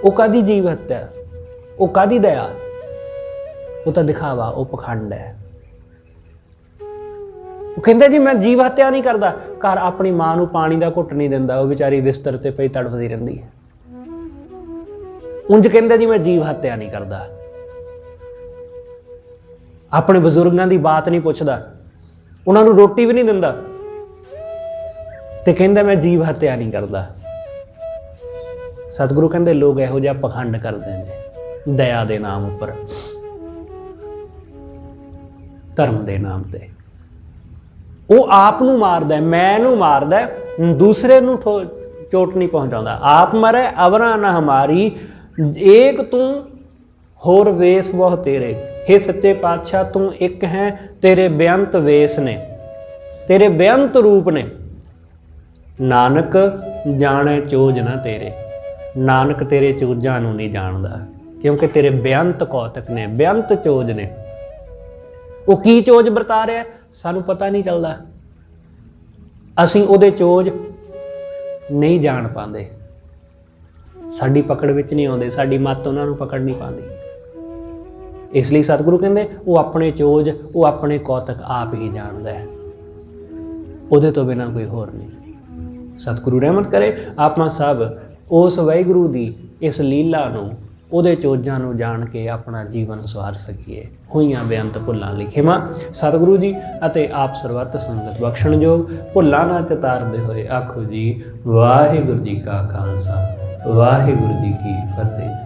ਉਹ ਕਾਦੀ ਜੀਵ ਹੱਤਿਆ? ਉਹ ਕਾਦੀ ਦਇਆ? ਉਹ ਤਾਂ ਦਿਖਾਵਾ, ਉਹ ਪਖੰਡ ਹੈ। ਉਹ ਕਹਿੰਦਾ ਜੀ ਮੈਂ ਜੀਵ ਹੱਤਿਆ ਨਹੀਂ ਕਰਦਾ, ਘਰ ਆਪਣੀ ਮਾਂ ਨੂੰ ਪਾਣੀ ਦਾ ਘੁੱਟ ਨਹੀਂ ਦਿੰਦਾ, ਉਹ ਵਿਚਾਰੀ ਬਿਸਤਰ ਤੇ ਪਈ ਤੜਫਦੀ ਰਹਿੰਦੀ ਹੈ। ਉਂਝ ਕਹਿੰਦਾ ਜੀ ਮੈਂ ਜੀਵ ਹੱਤਿਆ ਨਹੀਂ ਕਰਦਾ, ਆਪਣੇ ਬਜ਼ੁਰਗਾਂ ਦੀ ਬਾਤ ਨਹੀਂ ਪੁੱਛਦਾ, ਉਹਨਾਂ ਨੂੰ ਰੋਟੀ ਵੀ ਨਹੀਂ ਦਿੰਦਾ, ਤੇ ਕਹਿੰਦਾ ਮੈਂ ਜੀਵ ਹੱਤਿਆ ਨਹੀਂ ਕਰਦਾ। ਸਤਿਗੁਰੂ ਕਹਿੰਦੇ ਲੋਕ ਇਹੋ ਜਿਹਾ ਪਖੰਡ ਕਰਦੇ ਨੇ ਦਇਆ ਦੇ ਨਾਮ ਉੱਪਰ, ਧਰਮ ਦੇ ਨਾਮ ਤੇ। ਉਹ ਆਪ ਨੂੰ ਮਾਰਦਾ, ਮੈਂ ਨੂੰ ਮਾਰਦਾ, ਦੂਸਰੇ ਨੂੰ ਚੋਟ ਨਹੀਂ ਪਹੁੰਚਾਉਂਦਾ। ਆਪ ਮਰੇ ਅਵਰਾ ਨਾ ਹਮਾਰੀ, ਏਕ ਤੂੰ ਹੋਰ ਵੇਸ ਬਹੁ ਤੇਰੇ। हे सच्चे पातशाह तू एक है, तेरे बेअंत वेस ने, तेरे बेअंत रूप ने। ਨਾਨਕ ਜਾਣੇ ਚੋਜ ਨਾ ਤੇਰੇ। ਨਾਨਕ ਤੇਰੇ ਚੋਜਾਂ ਨੂੰ ਨਹੀਂ ਜਾਣਦਾ, ਕਿਉਂਕਿ ਤੇਰੇ ਬੇਅੰਤ ਕੌਤਕ ਨੇ, ਬੇਅੰਤ ਚੋਜ ਨੇ। ਉਹ ਕੀ ਚੋਜ ਵਰਤਾ ਰਿਹਾ ਸਾਨੂੰ ਪਤਾ ਨਹੀਂ ਚੱਲਦਾ। ਅਸੀਂ ਉਹਦੇ ਚੋਜ ਨਹੀਂ ਜਾਣ ਪਾਉਂਦੇ, ਸਾਡੀ ਪਕੜ ਵਿੱਚ ਨਹੀਂ ਆਉਂਦੇ, ਸਾਡੀ ਮੱਤ ਉਹਨਾਂ ਨੂੰ ਪਕੜ ਨਹੀਂ ਪਾਉਂਦੀ। ਇਸ ਲਈ ਸਤਿਗੁਰੂ ਕਹਿੰਦੇ ਉਹ ਆਪਣੇ ਚੋਜ, ਉਹ ਆਪਣੇ ਕੌਤਕ ਆਪ ਹੀ ਜਾਣਦਾ ਹੈ, ਉਹਦੇ ਤੋਂ ਬਿਨਾਂ ਕੋਈ ਹੋਰ ਨਹੀਂ। ਸਤਿਗੁਰੂ ਰਹਿਮਤ ਕਰੇ ਆਪਾਂ ਸਭ ਉਸ ਵਾਹਿਗੁਰੂ ਦੀ ਇਸ ਲੀਲਾ ਨੂੰ, ਉਹਦੇ ਚੋਜਾਂ ਨੂੰ ਜਾਣ ਕੇ ਆਪਣਾ ਜੀਵਨ ਸਵਾਰ ਸਕੀਏ। ਹੋਈਆਂ ਬੇਅੰਤ ਭੁੱਲਾਂ ਲਈ ਖਿਮਾ ਸਤਿਗੁਰੂ ਜੀ ਅਤੇ ਆਪ ਸਰਬੱਤ ਸੰਗਤ ਬਖਸ਼ਣਯੋਗ। ਭੁੱਲਾਂ ਨਾ ਚਤਾਰਦੇ ਹੋਏ ਆਖੋ ਜੀ ਵਾਹਿਗੁਰੂ ਜੀ ਕਾ ਖਾਲਸਾ ਵਾਹਿਗੁਰੂ ਜੀ ਕੀ ਫਤਿਹ।